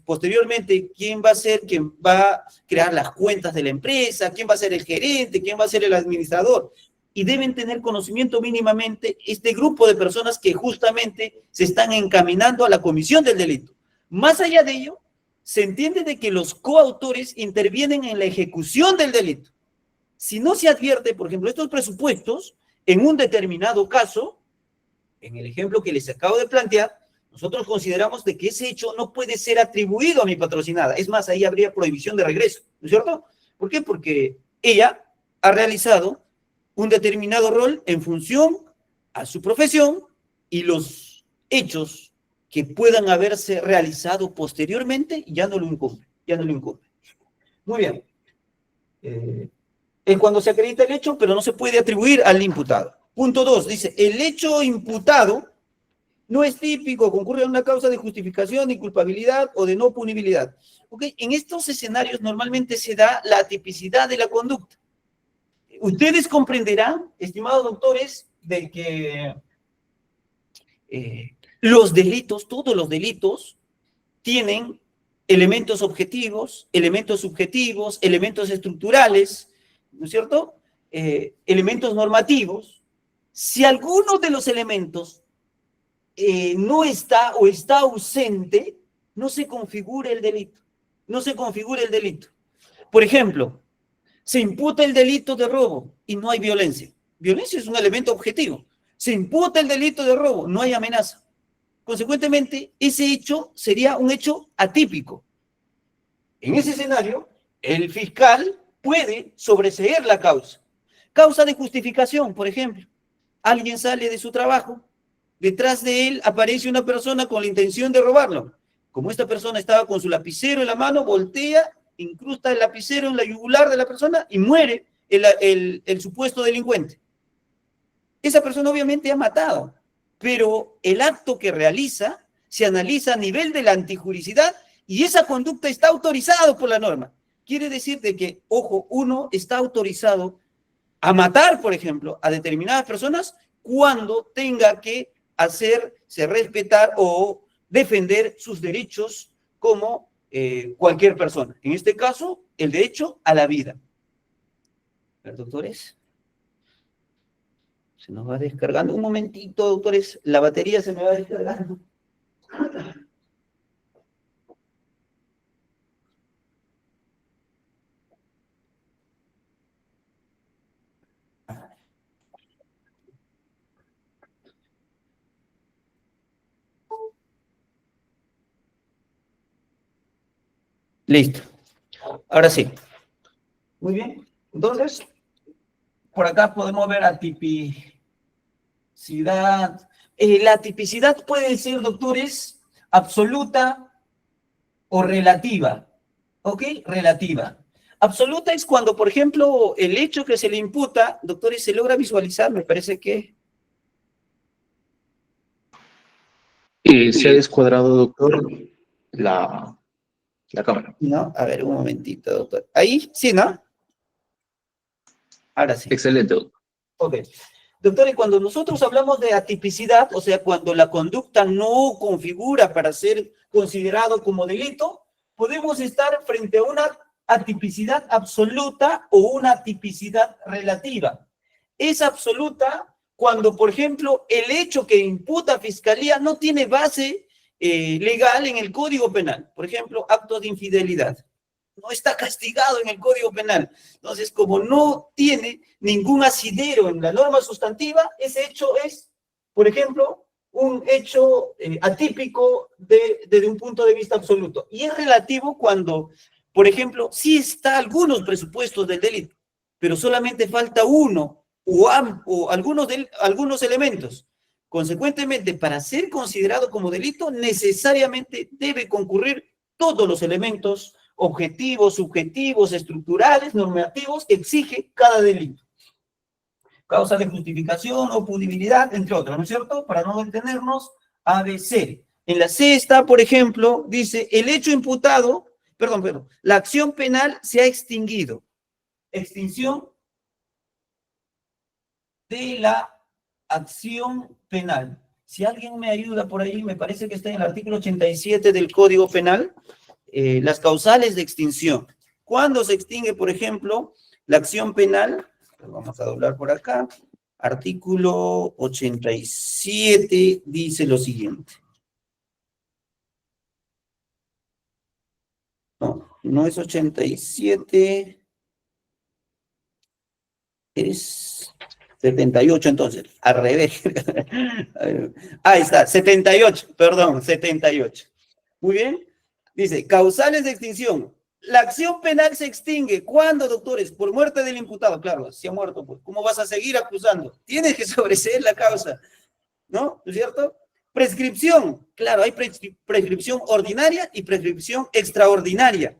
Speaker 1: Posteriormente, ¿quién va a ser quien va a crear las cuentas de la empresa? ¿Quién va a ser el gerente? ¿Quién va a ser el administrador? Y deben tener conocimiento mínimamente este grupo de personas que justamente se están encaminando a la comisión del delito. Más allá de ello, se entiende de que los coautores intervienen en la ejecución del delito. Si no se advierte, por ejemplo, estos presupuestos, en un determinado caso, en el ejemplo que les acabo de plantear, nosotros consideramos de que ese hecho no puede ser atribuido a mi patrocinada. Es más, ahí habría prohibición de regreso, ¿no es cierto? ¿Por qué? Porque ella ha realizado un determinado rol en función a su profesión y los hechos que puedan haberse realizado posteriormente ya no lo incumben, ya no lo incumben. Muy bien. Es cuando se acredita el hecho, pero no se puede atribuir al imputado. Punto 2, dice, el hecho imputado no es típico, concurre a una causa de justificación, de culpabilidad o de no punibilidad. ¿Okay? En estos escenarios normalmente se da la atipicidad de la conducta. Ustedes comprenderán, estimados doctores, de que los delitos, todos los delitos, tienen elementos objetivos, elementos subjetivos, elementos estructurales, ¿no es cierto? Elementos normativos. Si alguno de los elementos no está o está ausente, no se configura el delito. No se configura el delito. Por ejemplo, se imputa el delito de robo y no hay violencia. Violencia es un elemento objetivo. Se imputa el delito de robo, no hay amenaza. Consecuentemente, ese hecho sería un hecho atípico. En ese escenario, el fiscal puede sobreseer la causa. Causa de justificación, por ejemplo. Alguien sale de su trabajo, detrás de él aparece una persona con la intención de robarlo. Como esta persona estaba con su lapicero en la mano, voltea, incrusta el lapicero en la yugular de la persona y muere el supuesto delincuente. Esa persona obviamente ha matado, pero el acto que realiza se analiza a nivel de la antijuricidad y esa conducta está autorizada por la norma. Quiere decir de que, ojo, uno está autorizado a matar, por ejemplo, a determinadas personas cuando tenga que hacerse respetar o defender sus derechos como cualquier persona. En este caso, el derecho a la vida. A ver, doctores, se nos va descargando. Un momentito, doctores, la batería se me va descargando. Listo. Ahora sí. Muy bien. Entonces, por acá podemos ver atipicidad. La tipicidad puede ser, doctores, absoluta o relativa. ¿Ok? Relativa. Absoluta es cuando, por ejemplo, el hecho que se le imputa, doctores, se logra visualizar, me parece que...
Speaker 2: Se ha descuadrado, doctor, la cámara.
Speaker 1: No, a ver, un momentito, doctor. Ahí, sí, ¿no? Ahora sí.
Speaker 2: Excelente, doctor.
Speaker 1: Ok. Doctor, y cuando nosotros hablamos de atipicidad, o sea, cuando la conducta no configura para ser considerado como delito, podemos estar frente a una atipicidad absoluta o una atipicidad relativa. Es absoluta cuando, por ejemplo, el hecho que imputa Fiscalía no tiene base legal en el Código Penal. Por ejemplo, actos de infidelidad. No está castigado en el Código Penal. Entonces, como no tiene ningún asidero en la norma sustantiva, ese hecho es, por ejemplo, un hecho atípico desde un punto de vista absoluto. Y es relativo cuando, por ejemplo, sí está algunos presupuestos del delito, pero solamente falta uno o algunos elementos. Consecuentemente, para ser considerado como delito, necesariamente debe concurrir todos los elementos objetivos, subjetivos, estructurales, normativos que exige cada delito. Causa de justificación o punibilidad, entre otras, ¿no es cierto? Para no detenernos, A, B, C. En la C está, por ejemplo, dice, el hecho imputado, perdón, la acción penal se ha extinguido. Extinción de la acción penal. Si alguien me ayuda por ahí, me parece que está en el artículo 87 del Código Penal, las causales de extinción. ¿Cuándo se extingue, por ejemplo, la acción penal? Vamos a doblar por acá. Artículo 87 dice lo siguiente. No, no es 87. Es 78 entonces, al revés. Ahí está, 78, perdón, 78. Muy bien. Dice, causales de extinción. La acción penal se extingue. ¿Cuándo, doctores? Por muerte del imputado. Claro, si ha muerto, pues, ¿cómo vas a seguir acusando? Tienes que sobreseer la causa, ¿no? ¿No es cierto? Prescripción. Claro, hay prescripción ordinaria y prescripción extraordinaria.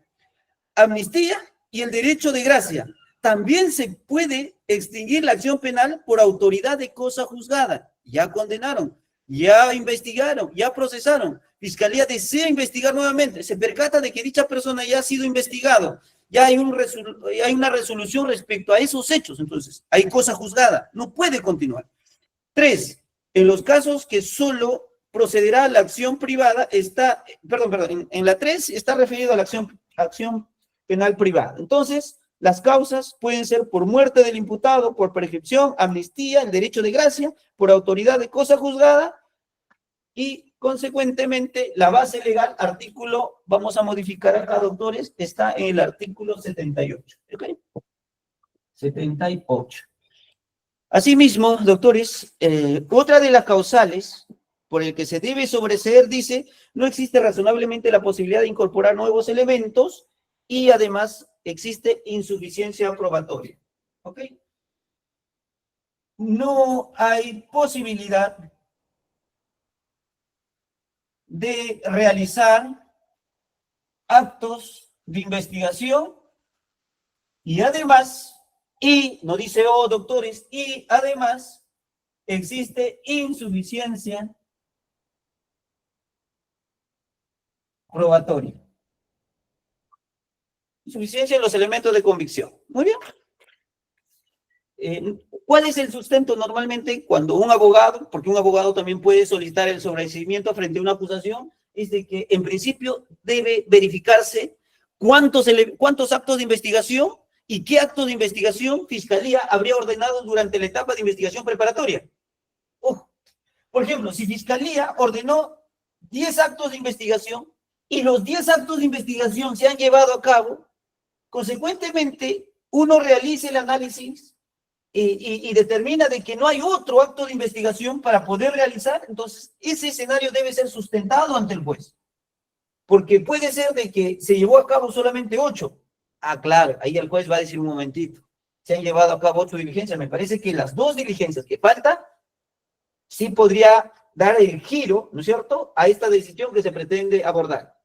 Speaker 1: Amnistía y el derecho de gracia. También se puede extinguir la acción penal por autoridad de cosa juzgada. Ya condenaron, ya investigaron, ya procesaron. Fiscalía desea investigar nuevamente. Se percata de que dicha persona ya ha sido investigado. Ya hay una resolución respecto a esos hechos. Entonces, hay cosa juzgada. No puede continuar. 3. En los casos que solo procederá a la acción privada, en la 3 está referido a la acción penal privada. Entonces, las causas pueden ser por muerte del imputado, por prescripción, amnistía, el derecho de gracia, por autoridad de cosa juzgada y, consecuentemente, la base legal, artículo, vamos a modificar acá, doctores, está en el artículo 78. ¿Ok? 78. Asimismo, doctores, otra de las causales por el que se debe sobreseer dice, no existe razonablemente la posibilidad de incorporar nuevos elementos y además existe insuficiencia probatoria. ¿Ok? No hay posibilidad de realizar actos de investigación y además, y no dice, oh, doctores, y además existe insuficiencia probatoria. Insuficiencia en los elementos de convicción. Muy bien. ¿Cuál es el sustento normalmente cuando un abogado, porque un abogado también puede solicitar el sobreseimiento frente a una acusación, es de que en principio debe verificarse cuántos actos de investigación y qué actos de investigación Fiscalía habría ordenado durante la etapa de investigación preparatoria? Por ejemplo, si Fiscalía ordenó 10 actos de investigación y los 10 actos de investigación se han llevado a cabo, consecuentemente uno realiza el análisis y determina de que no hay otro acto de investigación para poder realizar, entonces ese escenario debe ser sustentado ante el juez. Porque puede ser de que se llevó a cabo solamente 8. Ah, claro, ahí el juez va a decir un momentito. Se han llevado a cabo 8 diligencias. Me parece que las 2 diligencias que faltan sí podría dar el giro, ¿no es cierto?, a esta decisión que se pretende abordar.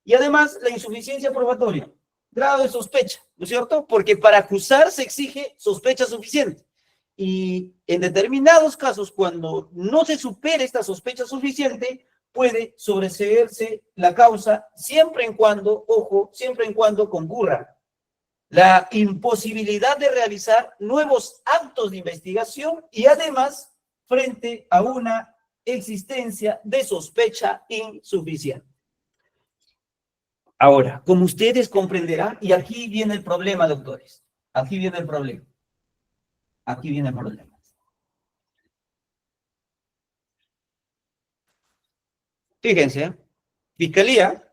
Speaker 1: Y además, la insuficiencia probatoria, grado de sospecha, ¿no es cierto? Porque para acusar se exige sospecha suficiente. Y en determinados casos, cuando no se supere esta sospecha suficiente, puede sobreseerse la causa siempre en cuando, ojo, siempre en cuando concurra la imposibilidad de realizar nuevos actos de investigación y además frente a una existencia de sospecha insuficiente. Ahora, como ustedes comprenderán, y aquí viene el problema, doctores, aquí viene el problema. Aquí viene el problema. Fíjense, Fiscalía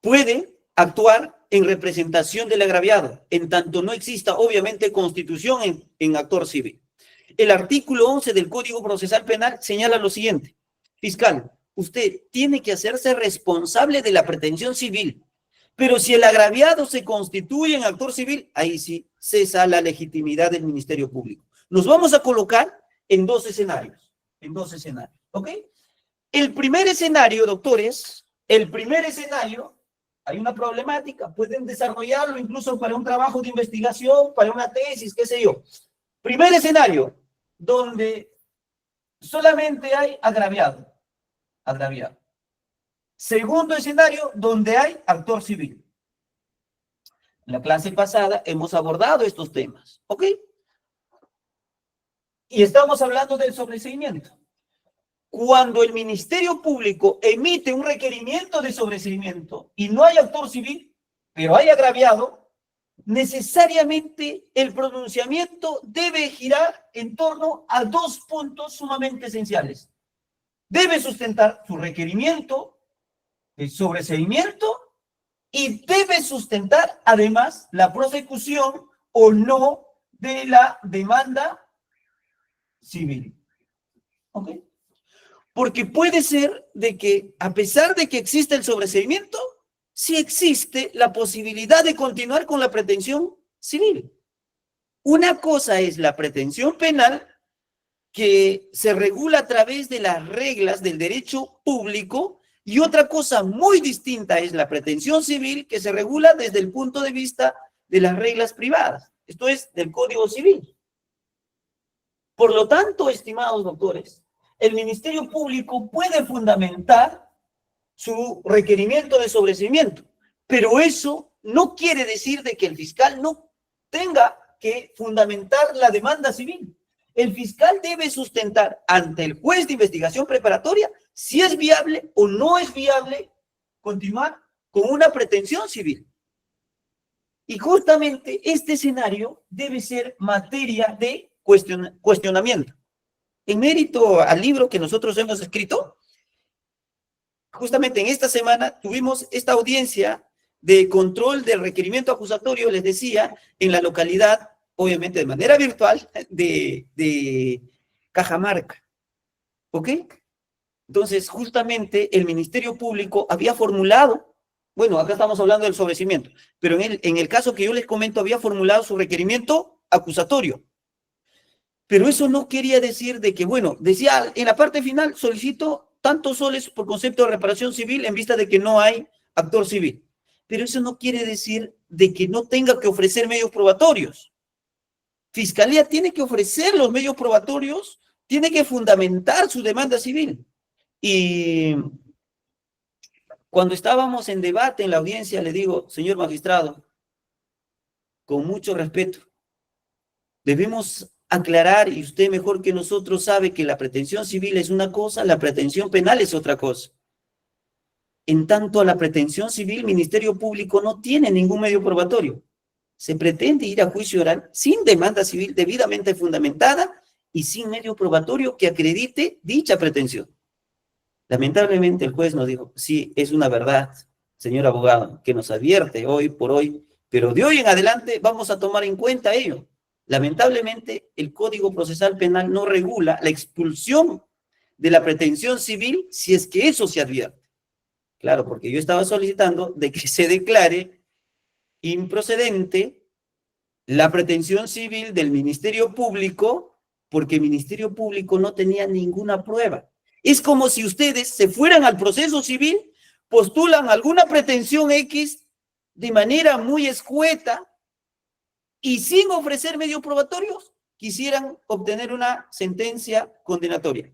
Speaker 1: puede actuar en representación del agraviado, en tanto no exista, obviamente, constitución en actor civil. El artículo 11 del Código Procesal Penal señala lo siguiente: fiscal, usted tiene que hacerse responsable de la pretensión civil, pero si el agraviado se constituye en actor civil, ahí sí cesa la legitimidad del Ministerio Público. Nos vamos a colocar en dos escenarios, ¿ok? El primer escenario, doctores, hay una problemática, pueden desarrollarlo incluso para un trabajo de investigación, para una tesis, qué sé yo. Primer escenario, donde solamente hay agraviado. Segundo escenario, donde hay actor civil. En la clase pasada hemos abordado estos temas, ¿ok? Y estamos hablando del sobreseimiento. Cuando el Ministerio Público emite un requerimiento de sobreseimiento y no hay actor civil, pero hay agraviado, necesariamente el pronunciamiento debe girar en torno a dos puntos sumamente esenciales. Debe sustentar su requerimiento de sobreseimiento y debe sustentar además la prosecución o no de la demanda civil. ¿Ok? Porque puede ser de que, a pesar de que existe el sobreseimiento, sí existe la posibilidad de continuar con la pretensión civil. Una cosa es la pretensión penal, que se regula a través de las reglas del derecho público, y otra cosa muy distinta es la pretensión civil, que se regula desde el punto de vista de las reglas privadas, esto es, del Código Civil. Por lo tanto, estimados doctores, el Ministerio Público puede fundamentar su requerimiento de sobreseimiento, pero eso no quiere decir de que el fiscal no tenga que fundamentar la demanda civil. El fiscal debe sustentar ante el juez de investigación preparatoria si es viable o no es viable continuar con una pretensión civil. Y justamente este escenario debe ser materia de cuestionamiento. En mérito al libro que nosotros hemos escrito, justamente en esta semana tuvimos esta audiencia de control del requerimiento acusatorio, les decía, en la localidad, obviamente de manera virtual, de Cajamarca. ¿Ok? Entonces, justamente el Ministerio Público había formulado, bueno, acá estamos hablando del sobreseimiento, pero en el caso que yo les comento, había formulado su requerimiento acusatorio. Pero eso no quería decir de que, bueno, decía en la parte final, solicito tantos soles por concepto de reparación civil en vista de que no hay actor civil. Pero eso no quiere decir de que no tenga que ofrecer medios probatorios. Fiscalía tiene que ofrecer los medios probatorios, tiene que fundamentar su demanda civil. Y cuando estábamos en debate en la audiencia, le digo, señor magistrado, con mucho respeto, debemos aclarar, y usted mejor que nosotros sabe que la pretensión civil es una cosa, la pretensión penal es otra cosa. En tanto a la pretensión civil, el Ministerio Público no tiene ningún medio probatorio. Se pretende ir a juicio oral sin demanda civil debidamente fundamentada y sin medio probatorio que acredite dicha pretensión. Lamentablemente el juez nos dijo, sí, es una verdad, señor abogado, que nos advierte hoy por hoy, pero de hoy en adelante vamos a tomar en cuenta ello. Lamentablemente, el Código Procesal Penal no regula la expulsión de la pretensión civil si es que eso se advierte. Claro, porque yo estaba solicitando de que se declare improcedente la pretensión civil del Ministerio Público, porque el Ministerio Público no tenía ninguna prueba. Es como si ustedes se fueran al proceso civil, postulan alguna pretensión X de manera muy escueta y sin ofrecer medios probatorios, quisieran obtener una sentencia condenatoria.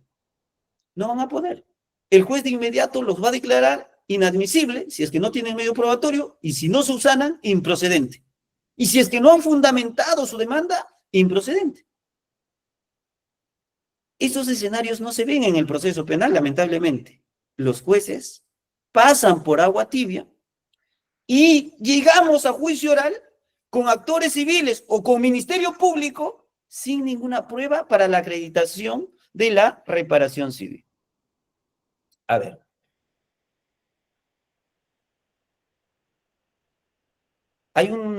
Speaker 1: No van a poder. El juez de inmediato los va a declarar inadmisible si es que no tienen medio probatorio y si no subsanan, improcedente. Y si es que no han fundamentado su demanda, improcedente. Esos escenarios no se ven en el proceso penal, lamentablemente. Los jueces pasan por agua tibia y llegamos a juicio oral con actores civiles o con Ministerio Público sin ninguna prueba para la acreditación de la reparación civil. A ver.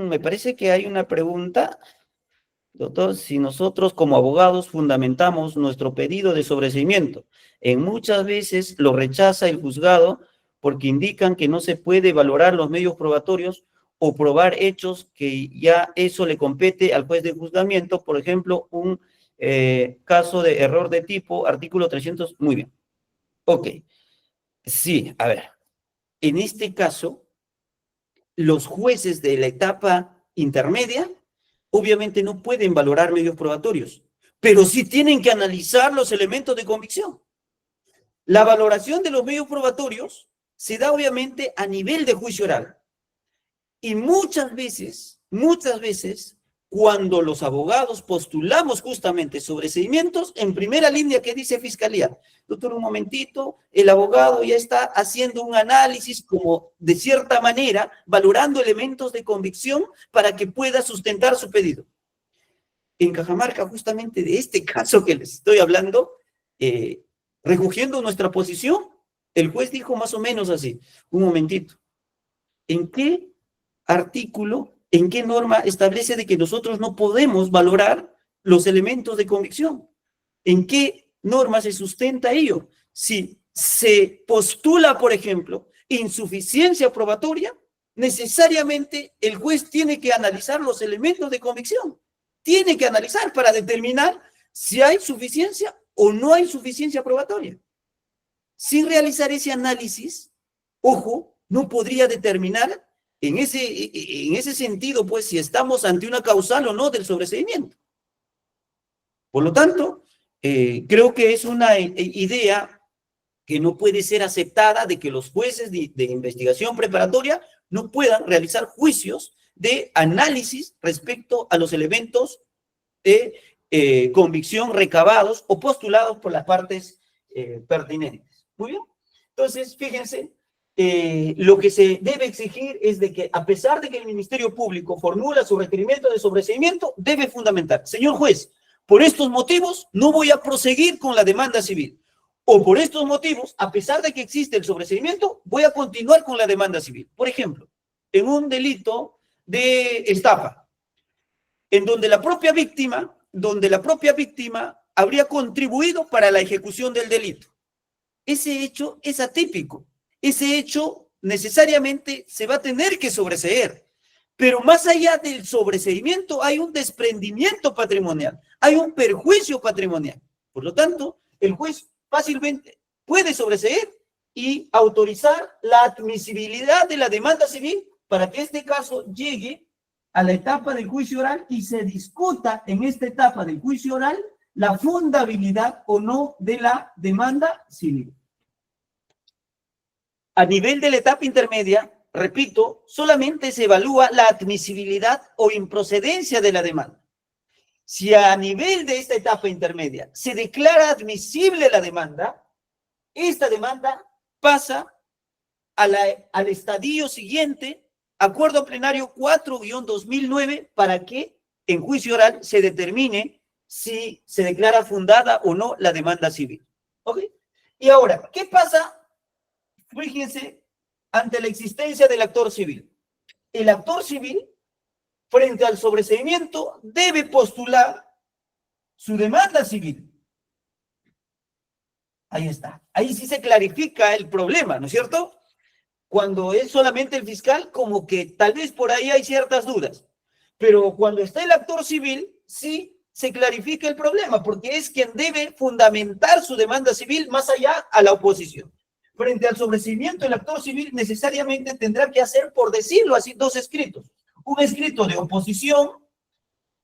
Speaker 1: Me parece que hay una pregunta. Doctor, si nosotros como abogados fundamentamos nuestro pedido de sobreseimiento, en muchas veces lo rechaza el juzgado porque indican que no se puede valorar los medios probatorios o probar hechos que ya eso le compete al juez de juzgamiento, por ejemplo, un caso de error de tipo, artículo 300, muy bien. Ok, sí, a ver, en este caso, los jueces de la etapa intermedia obviamente no pueden valorar medios probatorios, pero sí tienen que analizar los elementos de convicción. La valoración de los medios probatorios se da obviamente a nivel de juicio oral. Y muchas veces, cuando los abogados postulamos justamente sobreseimientos, en primera línea, ¿qué dice Fiscalía? Doctor, un momentito, el abogado ya está haciendo un análisis como de cierta manera, valorando elementos de convicción para que pueda sustentar su pedido. En Cajamarca, justamente de este caso que les estoy hablando, recogiendo nuestra posición, el juez dijo más o menos así, un momentito, ¿en qué artículo, en qué norma establece de que nosotros no podemos valorar los elementos de convicción? ¿En qué norma se sustenta ello? Si se postula, por ejemplo, insuficiencia probatoria, necesariamente el juez tiene que analizar los elementos de convicción. Tiene que analizar para determinar si hay suficiencia o no hay suficiencia probatoria. Sin realizar ese análisis, ojo, no podría determinar en ese sentido, pues, si estamos ante una causal o no del sobreseimiento. Por lo tanto, creo que es una idea que no puede ser aceptada de que los jueces de investigación preparatoria no puedan realizar juicios de análisis respecto a los elementos de convicción recabados o postulados por las partes pertinentes. Muy bien. Entonces, fíjense, lo que se debe exigir es de que, a pesar de que el Ministerio Público formula su requerimiento de sobreseimiento, debe fundamentar: señor juez, por estos motivos no voy a proseguir con la demanda civil. O por estos motivos, a pesar de que existe el sobreseimiento, voy a continuar con la demanda civil. Por ejemplo, en un delito de estafa, en donde la propia víctima habría contribuido para la ejecución del delito. Ese hecho es atípico. Ese hecho necesariamente se va a tener que sobreseer. Pero más allá del sobreseimiento hay un desprendimiento patrimonial, hay un perjuicio patrimonial. Por lo tanto, el juez fácilmente puede sobreseer y autorizar la admisibilidad de la demanda civil para que este caso llegue a la etapa del juicio oral y se discuta en esta etapa del juicio oral la fundabilidad o no de la demanda civil. A nivel de la etapa intermedia, repito, solamente se evalúa la admisibilidad o improcedencia de la demanda. Si a nivel de esta etapa intermedia se declara admisible la demanda, esta demanda pasa al estadio siguiente, acuerdo plenario 4-2009, para que en juicio oral se determine si se declara fundada o no la demanda civil. ¿Ok? Y ahora, ¿qué pasa? Fíjense, ante la existencia del actor civil. El actor civil, frente al sobreseimiento, debe postular su demanda civil. Ahí está. Ahí sí se clarifica el problema, ¿no es cierto? Cuando es solamente el fiscal, como que tal vez por ahí hay ciertas dudas. Pero cuando está el actor civil, sí se clarifica el problema, porque es quien debe fundamentar su demanda civil más allá a la oposición. Frente al sobreseimiento, el actor civil necesariamente tendrá que hacer, por decirlo así, dos escritos. Un escrito de oposición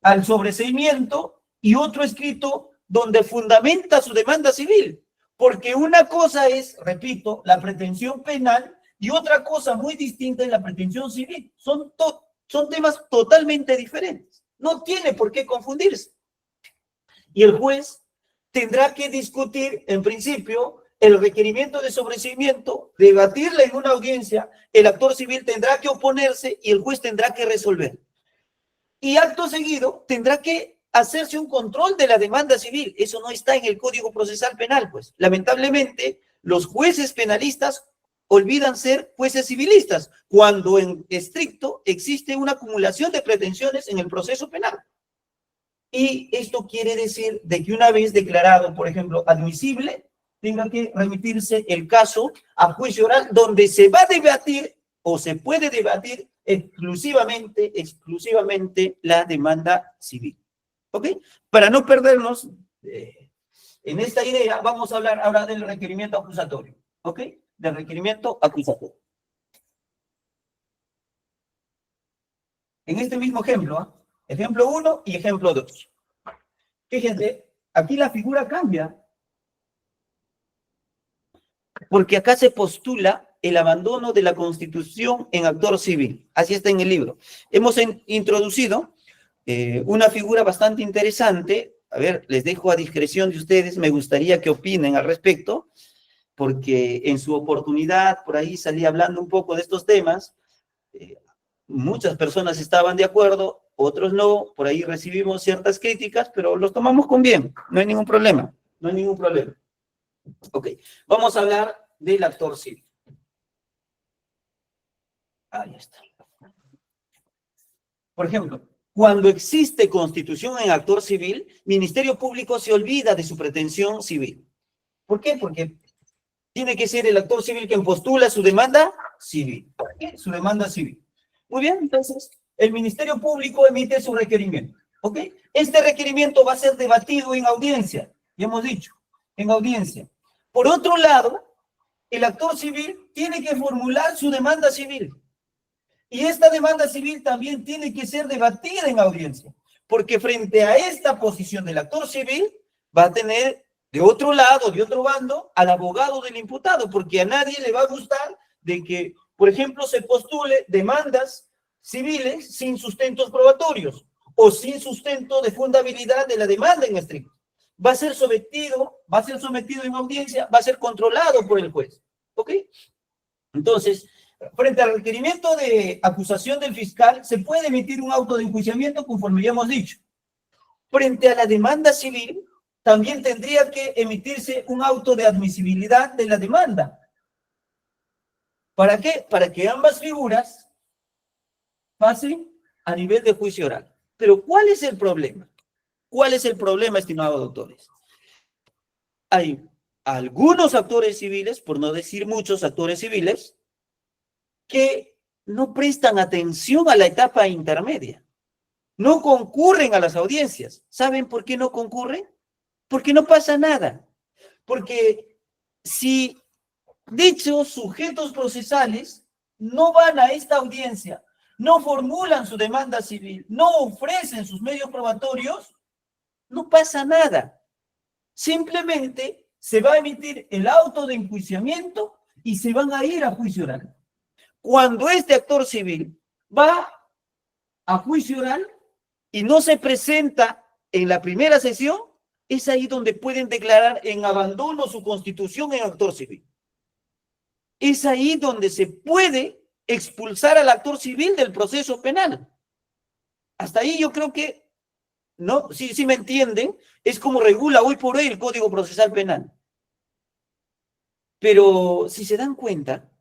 Speaker 1: al sobreseimiento y otro escrito donde fundamenta su demanda civil. Porque una cosa es, repito, la pretensión penal y otra cosa muy distinta es la pretensión civil. Son temas totalmente diferentes. No tiene por qué confundirse. Y el juez tendrá que discutir, en principio, el requerimiento de sobreseimiento, debatirla en una audiencia, el actor civil tendrá que oponerse y el juez tendrá que resolver. Y acto seguido tendrá que hacerse un control de la demanda civil. Eso no está en el Código Procesal Penal, pues. Lamentablemente, los jueces penalistas olvidan ser jueces civilistas, cuando en estricto existe una acumulación de pretensiones en el proceso penal. Y esto quiere decir de que una vez declarado, por ejemplo, admisible, tenga que remitirse el caso a juicio oral, donde se va a debatir o se puede debatir exclusivamente la demanda civil. ¿Ok? Para no perdernos en esta idea, vamos a hablar ahora del requerimiento acusatorio. ¿Ok? Del requerimiento acusatorio. En este mismo ejemplo, ¿eh? Ejemplo 1 y ejemplo 2. Fíjense, aquí la figura cambia. Porque acá se postula el abandono de la Constitución en actor civil. Así está en el libro. Hemos introducido una figura bastante interesante. A ver, les dejo a discreción de ustedes. Me gustaría que opinen al respecto, porque en su oportunidad, por ahí salí hablando un poco de estos temas. Muchas personas estaban de acuerdo, otros no. Por ahí recibimos ciertas críticas, pero los tomamos con bien. No hay ningún problema. No hay ningún problema. Ok, vamos a hablar del actor civil. Ahí está. Por ejemplo, cuando existe constitución en actor civil, Ministerio Público se olvida de su pretensión civil. ¿Por qué? Porque tiene que ser el actor civil quien postula su demanda civil. ¿Por qué? Su demanda civil. Muy bien, entonces, el Ministerio Público emite su requerimiento. ¿Ok? Este requerimiento va a ser debatido en audiencia, ya hemos dicho, en audiencia. Por otro lado, el actor civil tiene que formular su demanda civil. Y esta demanda civil también tiene que ser debatida en audiencia, porque frente a esta posición del actor civil va a tener de otro lado, de otro bando, al abogado del imputado, porque a nadie le va a gustar de que, por ejemplo, se postule demandas civiles sin sustentos probatorios o sin sustento de fundabilidad de la demanda en estricto. Va a ser sometido en audiencia, va a ser controlado por el juez. ¿Ok? Entonces, frente al requerimiento de acusación del fiscal, se puede emitir un auto de enjuiciamiento, conforme ya hemos dicho. Frente a la demanda civil, también tendría que emitirse un auto de admisibilidad de la demanda. ¿Para qué? Para que ambas figuras pasen a nivel de juicio oral. Pero ¿cuál es el problema? ¿Cuál es el problema, estimados doctores? Hay algunos actores civiles, por no decir muchos actores civiles, que no prestan atención a la etapa intermedia. No concurren a las audiencias. ¿Saben por qué no concurren? Porque no pasa nada. Porque si dichos sujetos procesales no van a esta audiencia, no formulan su demanda civil, no ofrecen sus medios probatorios, no pasa nada. Simplemente se va a emitir el auto de enjuiciamiento y se van a ir a juicio oral. Cuando este actor civil va a juicio oral y no se presenta en la primera sesión, es ahí donde pueden declarar en abandono su constitución en actor civil. Es ahí donde se puede expulsar al actor civil del proceso penal. Hasta ahí yo creo que, ¿no? Si me entienden, es como regula hoy por hoy el Código Procesal Penal. Pero si se dan cuenta,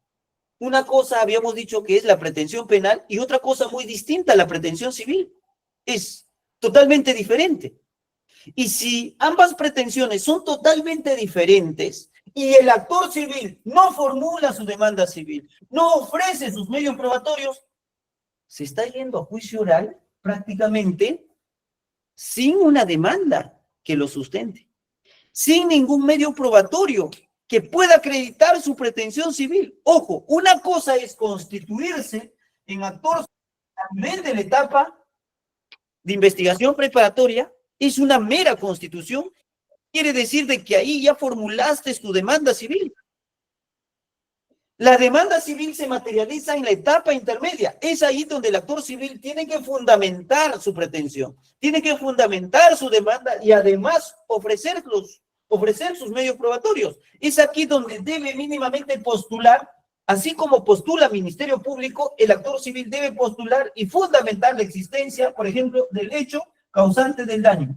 Speaker 1: una cosa habíamos dicho que es la pretensión penal y otra cosa muy distinta, la pretensión civil. Es totalmente diferente. Y si ambas pretensiones son totalmente diferentes, y el actor civil no formula su demanda civil, no ofrece sus medios probatorios, se está yendo a juicio oral prácticamente sin una demanda que lo sustente, sin ningún medio probatorio que pueda acreditar su pretensión civil. Ojo, una cosa es constituirse en actor a nivel de la etapa de investigación preparatoria, es una mera constitución, quiere decir de que ahí ya formulaste tu demanda civil. La demanda civil se materializa en la etapa intermedia. Es ahí donde el actor civil tiene que fundamentar su pretensión, tiene que fundamentar su demanda y además ofrecer sus medios probatorios. Es aquí donde debe mínimamente postular, así como postula Ministerio Público, el actor civil debe postular y fundamentar la existencia, por ejemplo, del hecho causante del daño.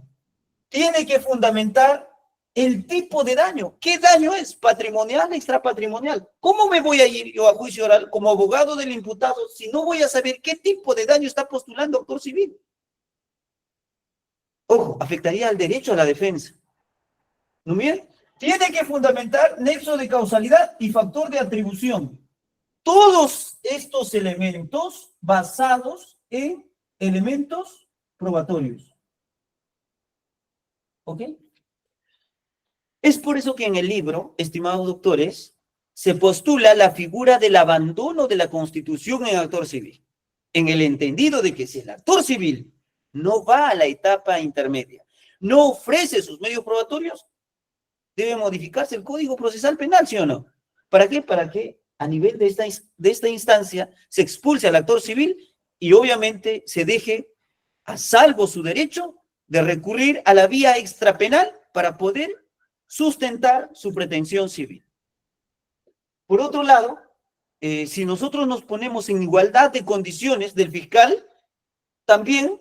Speaker 1: Tiene que fundamentar el tipo de daño. ¿Qué daño es? ¿Patrimonial, extrapatrimonial? ¿Cómo me voy a ir yo a juicio oral como abogado del imputado si no voy a saber qué tipo de daño está postulando actor civil? Ojo, afectaría al derecho a la defensa. ¿No bien? Tiene que fundamentar nexo de causalidad y factor de atribución. Todos estos elementos basados en elementos probatorios. ¿Ok? Es por eso que en el libro, estimados doctores, se postula la figura del abandono de la Constitución en actor civil, en el entendido de que si el actor civil no va a la etapa intermedia, no ofrece sus medios probatorios, debe modificarse el Código Procesal Penal, ¿sí o no? ¿Para qué? Para que a nivel de esta instancia se expulse al actor civil y obviamente se deje a salvo su derecho de recurrir a la vía extrapenal para poder sustentar su pretensión civil. Por otro lado, si nosotros nos ponemos en igualdad de condiciones del fiscal, también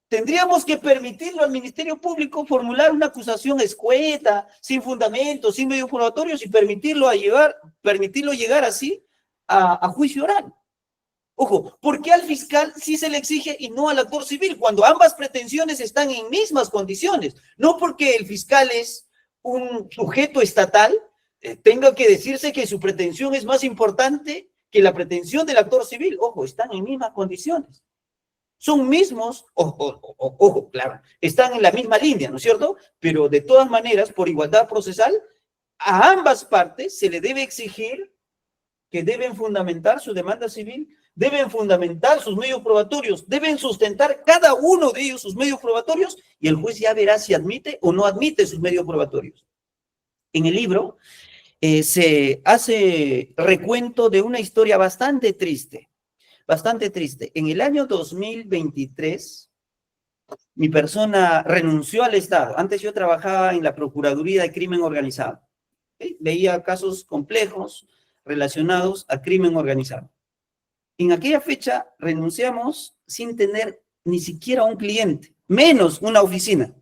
Speaker 1: tendríamos que permitirlo al Ministerio Público formular una acusación escueta, sin fundamentos, sin medios probatorios y permitirlo llegar así a juicio oral. Ojo, ¿por qué al fiscal sí se le exige y no al actor civil? Cuando ambas pretensiones están en mismas condiciones. No porque el fiscal es un sujeto estatal, tenga que decirse que su pretensión es más importante que la pretensión del actor civil. Ojo, están en mismas condiciones. Son mismos, ojo, claro, están en la misma línea, ¿no es cierto? Pero de todas maneras, por igualdad procesal, a ambas partes se le debe exigir que deben fundamentar su demanda civil, deben fundamentar sus medios probatorios, deben sustentar cada uno de ellos sus medios probatorios y el juez ya verá si admite o no admite sus medios probatorios. En el libro se hace recuento de una historia bastante triste. En el año 2023, mi persona renunció al Estado. Antes yo trabajaba en la Procuraduría de Crimen Organizado. Veía casos complejos relacionados a crimen organizado. En aquella fecha renunciamos sin tener ni siquiera un cliente, menos una oficina.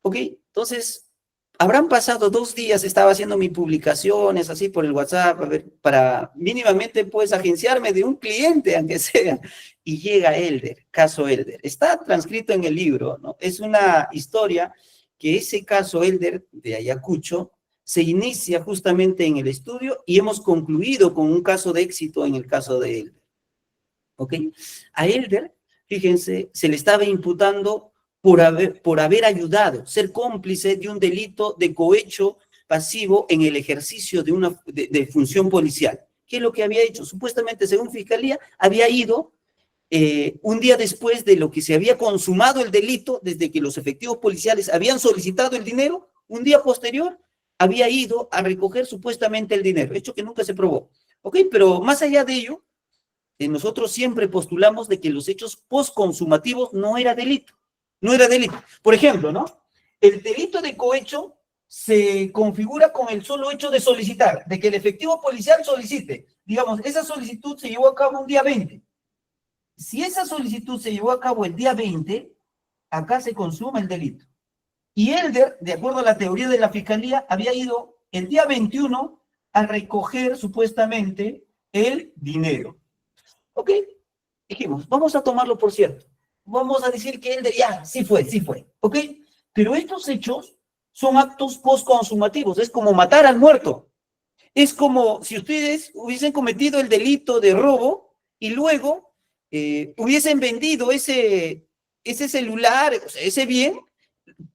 Speaker 1: ¿Ok? Entonces, habrán pasado 2 días, estaba haciendo mis publicaciones así por el WhatsApp, a ver, para mínimamente pues agenciarme de un cliente, aunque sea, y llega Elder, caso Elder. Está transcrito en el libro, ¿no? Es una historia que ese caso Elder de Ayacucho se inicia justamente en el estudio y hemos concluido con un caso de éxito en el caso de Elder. ¿Ok? A Elder, fíjense, se le estaba imputando por haber ayudado, ser cómplice de un delito de cohecho pasivo en el ejercicio de función policial. ¿Qué es lo que había hecho? Supuestamente, según Fiscalía, había ido un día después de lo que se había consumado el delito, desde que los efectivos policiales habían solicitado el dinero, un día posterior había ido a recoger supuestamente el dinero, hecho que nunca se probó. ¿Ok? Pero más allá de ello, nosotros siempre postulamos de que los hechos postconsumativos no era delito. No era delito. Por ejemplo, ¿no? El delito de cohecho se configura con el solo hecho de solicitar, de que el efectivo policial solicite. Digamos, esa solicitud se llevó a cabo un día 20. Si esa solicitud se llevó a cabo el día 20, acá se consuma el delito. Y Elder, de acuerdo a la teoría de la Fiscalía, había ido el día 21 a recoger supuestamente el dinero. ¿Ok? Dijimos, vamos a tomarlo por cierto. Vamos a decir que Elder ya, sí fue, ¿ok? Pero estos hechos son actos postconsumativos, es como matar al muerto. Es como si ustedes hubiesen cometido el delito de robo y luego hubiesen vendido ese celular, o sea, ese bien.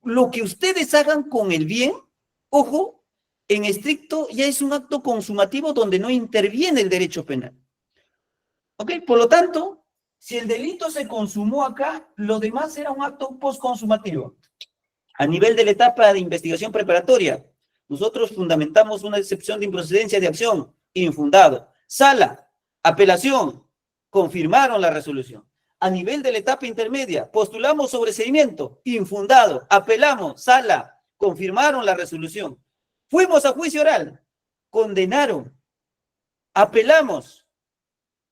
Speaker 1: Lo que ustedes hagan con el bien, ojo, en estricto ya es un acto consumativo donde no interviene el derecho penal. ¿Ok? Por lo tanto, si el delito se consumó acá, lo demás era un acto postconsumativo. A nivel de la etapa de investigación preparatoria, nosotros fundamentamos una excepción de improcedencia de acción, infundado. Sala, apelación, confirmaron la resolución. A nivel de la etapa intermedia, postulamos sobreseimiento, infundado, apelamos, sala, confirmaron la resolución. Fuimos a juicio oral, condenaron, apelamos,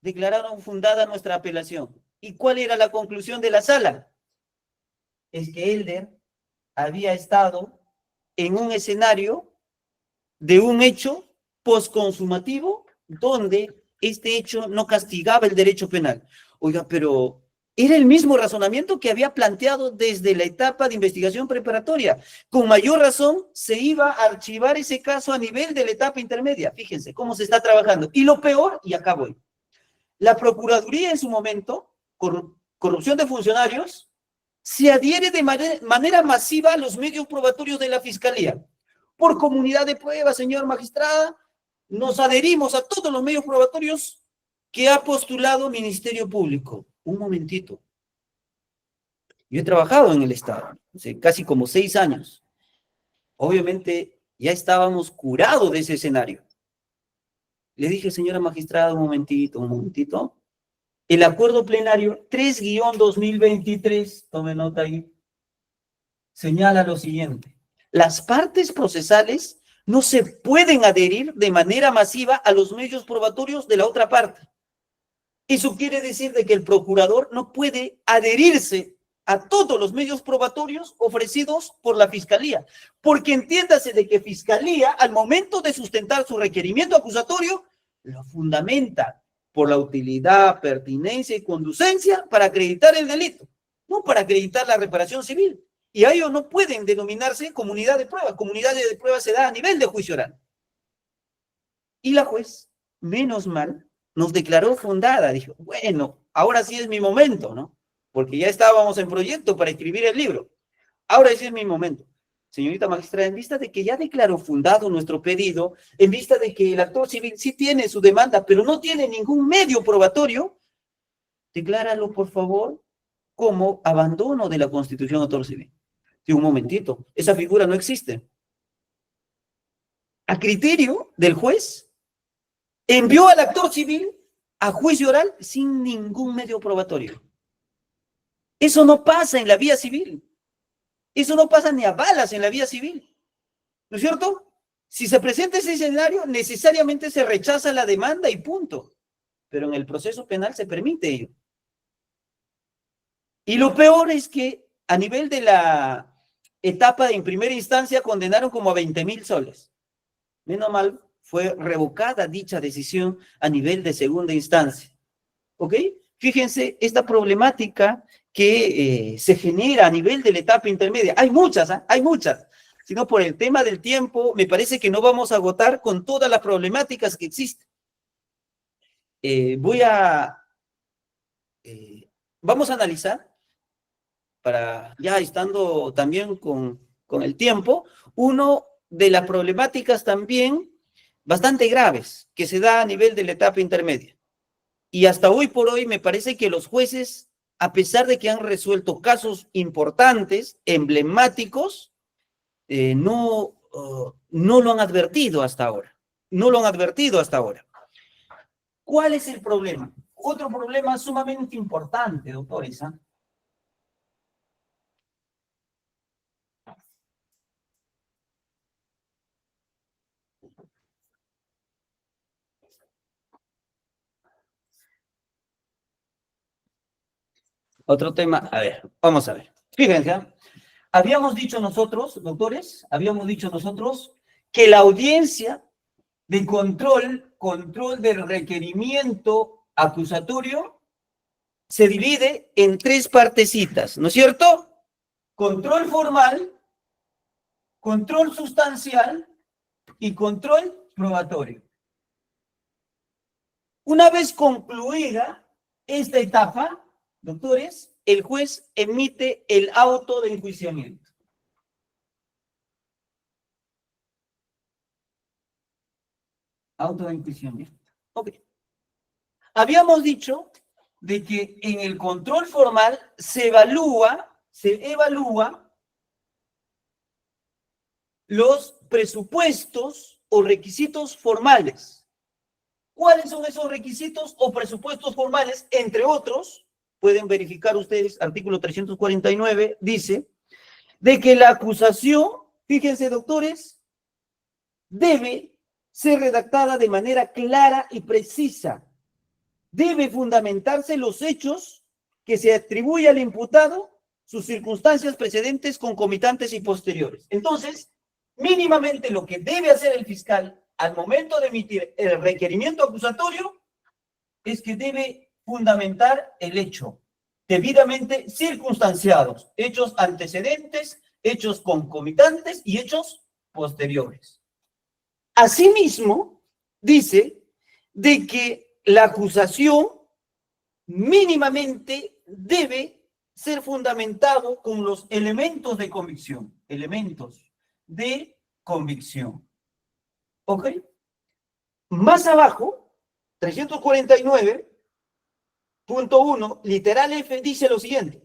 Speaker 1: declararon fundada nuestra apelación. ¿Y cuál era la conclusión de la sala? Es que Elder había estado en un escenario de un hecho postconsumativo donde este hecho no castigaba el derecho penal. Oiga, pero era el mismo razonamiento que había planteado desde la etapa de investigación preparatoria. Con mayor razón se iba a archivar ese caso a nivel de la etapa intermedia. Fíjense cómo se está trabajando. Y lo peor, y acá voy, la Procuraduría en su momento, corrupción de funcionarios, se adhiere de manera masiva a los medios probatorios de la Fiscalía. Por comunidad de pruebas, señor magistrada, nos adherimos a todos los medios probatorios que ha postulado Ministerio Público. Un momentito. Yo he trabajado en el Estado, hace casi como 6 años. Obviamente ya estábamos curados de ese escenario. Le dije, señora magistrada, un momentito. El acuerdo plenario 3-2023, tome nota ahí, señala lo siguiente: las partes procesales no se pueden adherir de manera masiva a los medios probatorios de la otra parte. Eso quiere decir de que el procurador no puede adherirse a todos los medios probatorios ofrecidos por la Fiscalía, porque entiéndase de que Fiscalía, al momento de sustentar su requerimiento acusatorio, lo fundamenta por la utilidad, pertinencia y conducencia para acreditar el delito, no para acreditar la reparación civil. Y a ellos no pueden denominarse comunidad de prueba. Comunidad de prueba se da a nivel de juicio oral. Y la juez, menos mal, nos declaró fundada. Dijo, bueno, ahora sí es mi momento, ¿no? Porque ya estábamos en proyecto para escribir el libro. Ahora sí es mi momento. Señorita magistrada, en vista de que ya declaró fundado nuestro pedido, en vista de que el actor civil sí tiene su demanda, pero no tiene ningún medio probatorio, decláralo, por favor, como abandono de la Constitución autor civil. Sí, un momentito, esa figura no existe. A criterio del juez, envió al actor civil a juicio oral sin ningún medio probatorio. Eso no pasa en la vía civil. Eso no pasa ni a balas en la vía civil. ¿No es cierto? Si se presenta ese escenario, necesariamente se rechaza la demanda y punto. Pero en el proceso penal se permite ello. Y lo peor es que a nivel de la etapa de en primera instancia condenaron como a 20,000 soles. Menos mal, fue revocada dicha decisión a nivel de segunda instancia. ¿Ok? Fíjense esta problemática que se genera a nivel de la etapa intermedia. Hay muchas, ¿eh? Hay muchas. Sino por el tema del tiempo, me parece que no vamos a agotar con todas las problemáticas que existen. Vamos a analizar, para ya estando también con el tiempo, uno de las problemáticas también bastante graves que se da a nivel de la etapa intermedia. Y hasta hoy por hoy me parece que los jueces, a pesar de que han resuelto casos importantes, emblemáticos, no lo han advertido hasta ahora. No lo han advertido hasta ahora. ¿Cuál es el problema? Otro problema sumamente importante, doctores. Otro tema, a ver, vamos a ver. Fíjense, habíamos dicho nosotros, doctores, que la audiencia de control del requerimiento acusatorio, se divide en 3 partecitas, ¿no es cierto? Control formal, control sustancial y control probatorio. Una vez concluida esta etapa, doctores, el juez emite el auto de enjuiciamiento. Auto de enjuiciamiento. Ok. Habíamos dicho de que en el control formal se evalúa los presupuestos o requisitos formales. ¿Cuáles son esos requisitos o presupuestos formales? Entre otros, pueden verificar ustedes, artículo 349, dice, de que la acusación, fíjense doctores, debe ser redactada de manera clara y precisa. Debe fundamentarse los hechos que se atribuye al imputado, sus circunstancias precedentes, concomitantes y posteriores. Entonces, mínimamente lo que debe hacer el fiscal al momento de emitir el requerimiento acusatorio es que debe fundamentar el hecho debidamente circunstanciados, hechos antecedentes, hechos concomitantes y hechos posteriores. Asimismo, dice de que la acusación mínimamente debe ser fundamentado con los elementos de convicción, ¿Ok? Más abajo, 349.1, literal F, dice lo siguiente.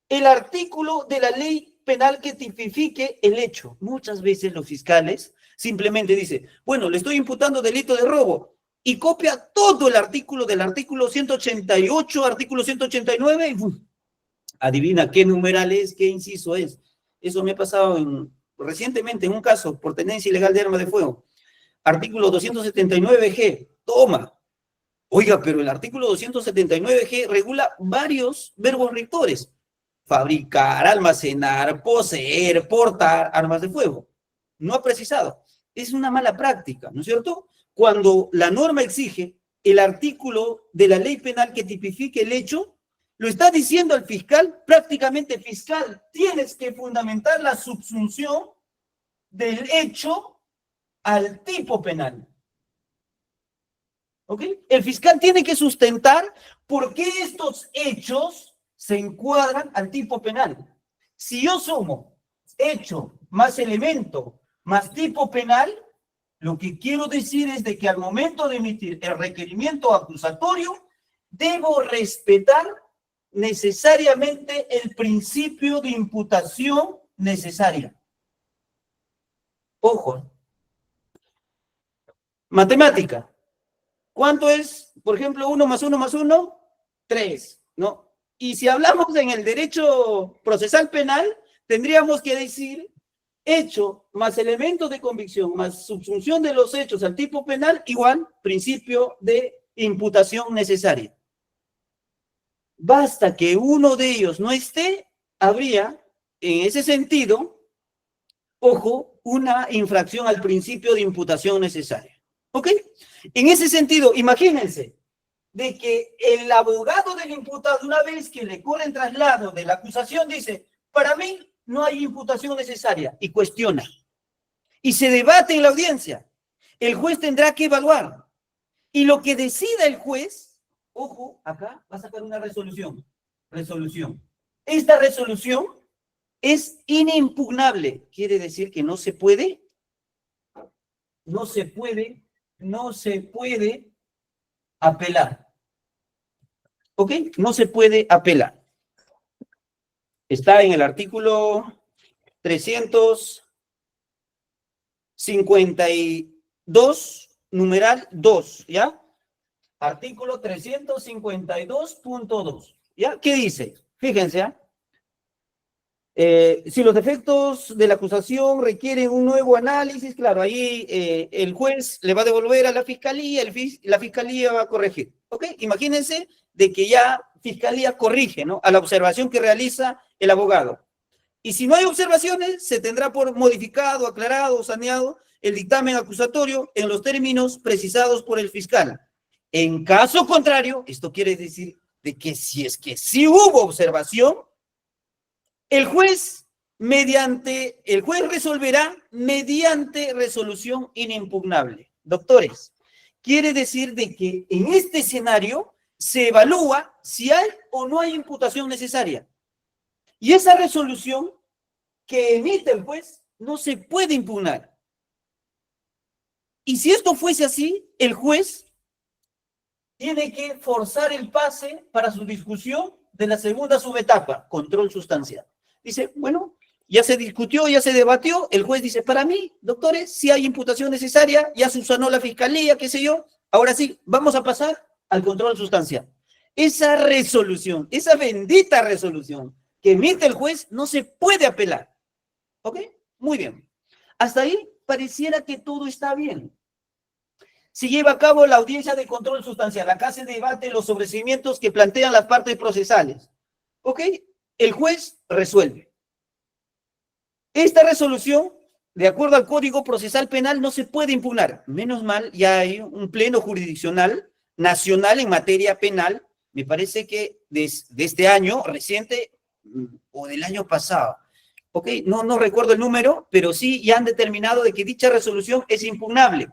Speaker 1: El artículo de la ley penal que tipifique el hecho. Muchas veces los fiscales simplemente dicen, bueno, le estoy imputando delito de robo, y copia todo el artículo del artículo 188, artículo 189, y adivina qué numeral es, qué inciso es. Eso me ha pasado recientemente en un caso por tenencia ilegal de arma de fuego. Artículo 279G, toma. Oiga, pero el artículo 279G regula varios verbos rectores. Fabricar, almacenar, poseer, portar armas de fuego. No ha precisado. Es una mala práctica, ¿no es cierto? Cuando la norma exige el artículo de la ley penal que tipifique el hecho, lo está diciendo al fiscal, prácticamente fiscal, tienes que fundamentar la subsunción del hecho al tipo penal. ¿Ok? El fiscal tiene que sustentar por qué estos hechos se encuadran al tipo penal. Si yo sumo hecho más elemento más tipo penal, lo que quiero decir es de que al momento de emitir el requerimiento acusatorio, debo respetar necesariamente el principio de imputación necesaria. Ojo. Matemática. ¿Cuánto es, por ejemplo, 1 más 1 más 1? 3, ¿no? Y si hablamos en el derecho procesal penal, tendríamos que decir hecho más elementos de convicción más subsunción de los hechos al tipo penal igual principio de imputación necesaria. Basta que uno de ellos no esté, habría, en ese sentido, ojo, una infracción al principio de imputación necesaria. ¿Ok? En ese sentido, imagínense de que el abogado del imputado, una vez que le corre el traslado de la acusación, dice, para mí no hay imputación necesaria, y cuestiona. Y se debate en la audiencia. El juez tendrá que evaluar. Y lo que decida el juez, ojo, acá va a sacar una resolución. Esta resolución es inimpugnable. Quiere decir que no se puede apelar. ¿Ok? No se puede apelar. Está en el artículo 352, numeral 2, ¿ya? Artículo 352.2, ¿ya? ¿Qué dice? Fíjense, ¿ah? Si los defectos de la acusación requieren un nuevo análisis, claro, ahí el juez le va a devolver a la fiscalía, la fiscalía va a corregir. ¿Ok? Imagínense de que ya fiscalía corrige, ¿no? A la observación que realiza el abogado. Y si no hay observaciones, se tendrá por modificado, aclarado o saneado el dictamen acusatorio en los términos precisados por el fiscal. En caso contrario, esto quiere decir de que si es que sí hubo observación, el juez el juez resolverá mediante resolución inimpugnable. Doctores, quiere decir de que en este escenario se evalúa si hay o no hay imputación necesaria. Y esa resolución que emite el juez no se puede impugnar. Y si esto fuese así, el juez tiene que forzar el pase para su discusión de la segunda subetapa, control sustancial. Dice, bueno, ya se discutió, ya se debatió, el juez dice, para mí, doctores, si hay imputación necesaria, ya subsanó la fiscalía, qué sé yo, ahora sí, vamos a pasar al control sustancial. Esa resolución, esa bendita resolución que emite el juez no se puede apelar. ¿Ok? Muy bien. Hasta ahí pareciera que todo está bien. Se lleva a cabo la audiencia de control sustancial. Acá se debaten los sobreseimientos que plantean las partes procesales. ¿Ok? El juez resuelve. Esta resolución, de acuerdo al Código Procesal Penal, no se puede impugnar. Menos mal, ya hay un pleno jurisdiccional nacional en materia penal, me parece que de este año reciente o del año pasado. ¿Ok? No recuerdo el número, pero sí ya han determinado de que dicha resolución es impugnable.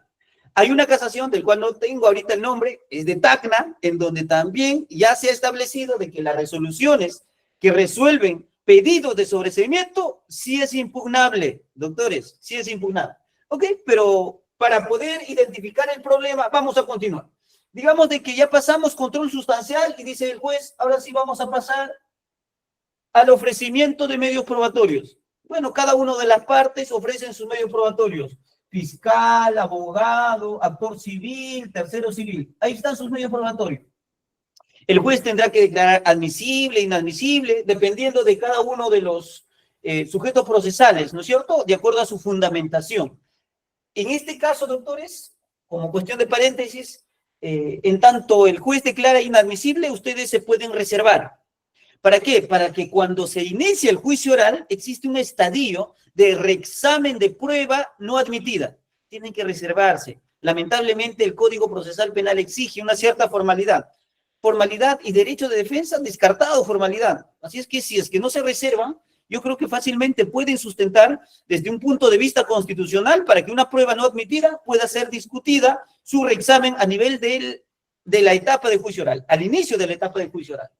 Speaker 1: Hay una casación del cual no tengo ahorita el nombre, es de Tacna, en donde también ya se ha establecido de que las resoluciones que resuelven pedidos de sobreseimiento sí es impugnable, doctores, sí es impugnable. ¿Ok? Pero para poder identificar el problema, vamos a continuar. Digamos de que ya pasamos control sustancial y dice el juez, ahora sí vamos a pasar al ofrecimiento de medios probatorios. Bueno, cada una de las partes ofrecen sus medios probatorios. Fiscal, abogado, actor civil, tercero civil. Ahí están sus medios probatorios. El juez tendrá que declarar admisible, inadmisible, dependiendo de cada uno de los sujetos procesales, ¿no es cierto? De acuerdo a su fundamentación. En este caso, doctores, como cuestión de paréntesis, en tanto el juez declara inadmisible, ustedes se pueden reservar. ¿Para qué? Para que cuando se inicie el juicio oral existe un estadio de reexamen de prueba no admitida. Tienen que reservarse. Lamentablemente el Código Procesal Penal exige una cierta formalidad. Formalidad y derecho de defensa, descartado formalidad. Así es que si es que no se reservan, yo creo que fácilmente pueden sustentar desde un punto de vista constitucional para que una prueba no admitida pueda ser discutida su reexamen a nivel de la etapa de juicio oral, al inicio de la etapa de juicio oral.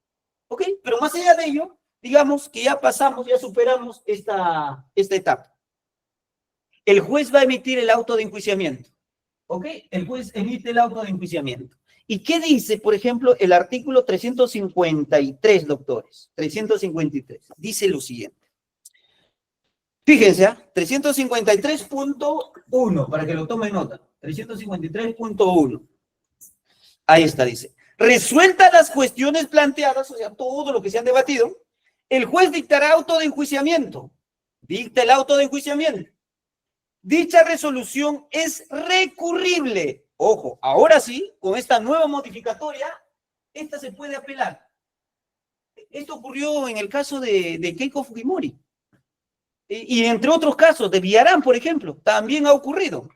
Speaker 1: ¿Ok? Pero más allá de ello, digamos que ya pasamos, ya superamos esta etapa. El juez va a emitir el auto de enjuiciamiento. ¿Ok? El juez emite el auto de enjuiciamiento. ¿Y qué dice, por ejemplo, el artículo 353, doctores? 353. Dice lo siguiente. Fíjense, 353.1, para que lo tomen nota. 353.1. Ahí está, dice. Resueltas las cuestiones planteadas, o sea, todo lo que se han debatido, el juez dictará auto de enjuiciamiento. Dicta el auto de enjuiciamiento. Dicha resolución es recurrible. Ojo, ahora sí, con esta nueva modificatoria, esta se puede apelar. Esto ocurrió en el caso de Keiko Fujimori. Y entre otros casos, de Villarán, por ejemplo, también ha ocurrido.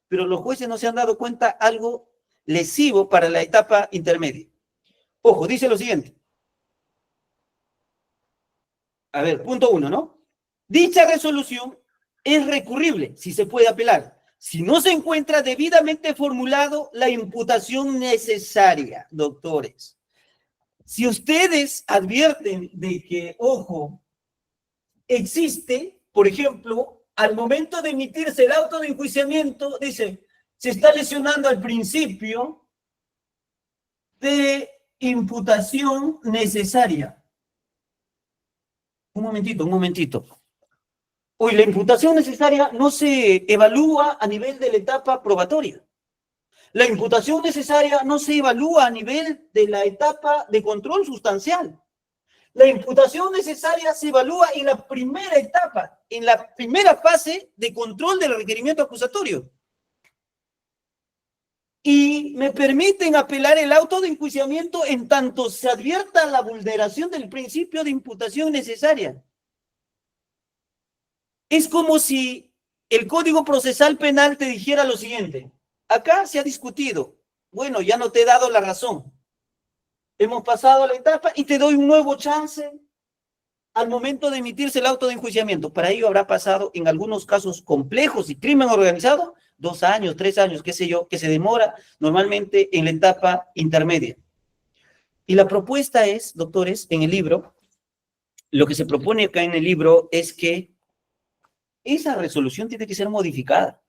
Speaker 1: Pero los jueces no se han dado cuenta algo lesivo para la etapa intermedia. Ojo, dice lo siguiente. A ver, punto 1, ¿no? Dicha resolución es recurrible, si se puede apelar, si no se encuentra debidamente formulado la imputación necesaria, doctores. Si ustedes advierten de que, ojo, existe, por ejemplo, al momento de emitirse el auto de enjuiciamiento, dice, se está lesionando al principio de imputación necesaria. Un momentito. Hoy la imputación necesaria no se evalúa a nivel de la etapa probatoria. La imputación necesaria no se evalúa a nivel de la etapa de control sustancial. La imputación necesaria se evalúa en la primera etapa, en la primera fase de control del requerimiento acusatorio. Y me permiten apelar el auto de enjuiciamiento en tanto se advierta la vulneración del principio de imputación necesaria. Es como si el Código Procesal Penal te dijera lo siguiente. Acá se ha discutido. Bueno, ya no te he dado la razón. Hemos pasado a la etapa y te doy un nuevo chance al momento de emitirse el auto de enjuiciamiento. Para ello habrá pasado, en algunos casos complejos y crimen organizado, 2 años, 3 años, qué sé yo, que se demora normalmente en la etapa intermedia. Y la propuesta es, doctores, en el libro, lo que se propone acá en el libro es que esa resolución tiene que ser modificada.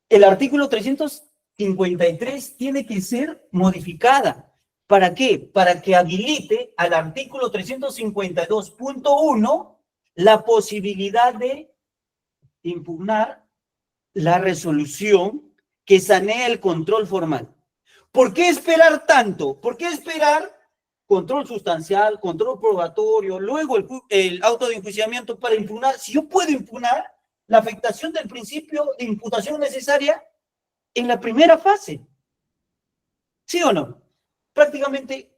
Speaker 1: El artículo 353 tiene que ser modificada. ¿Para qué? Para que habilite al artículo 352.1 la posibilidad de impugnar la resolución que sanea el control formal. ¿Por qué esperar tanto? ¿Por qué esperar control sustancial, control probatorio, luego el auto de enjuiciamiento para impugnar? Si yo puedo impugnar la afectación del principio de imputación necesaria en la primera fase. ¿Sí o no? Prácticamente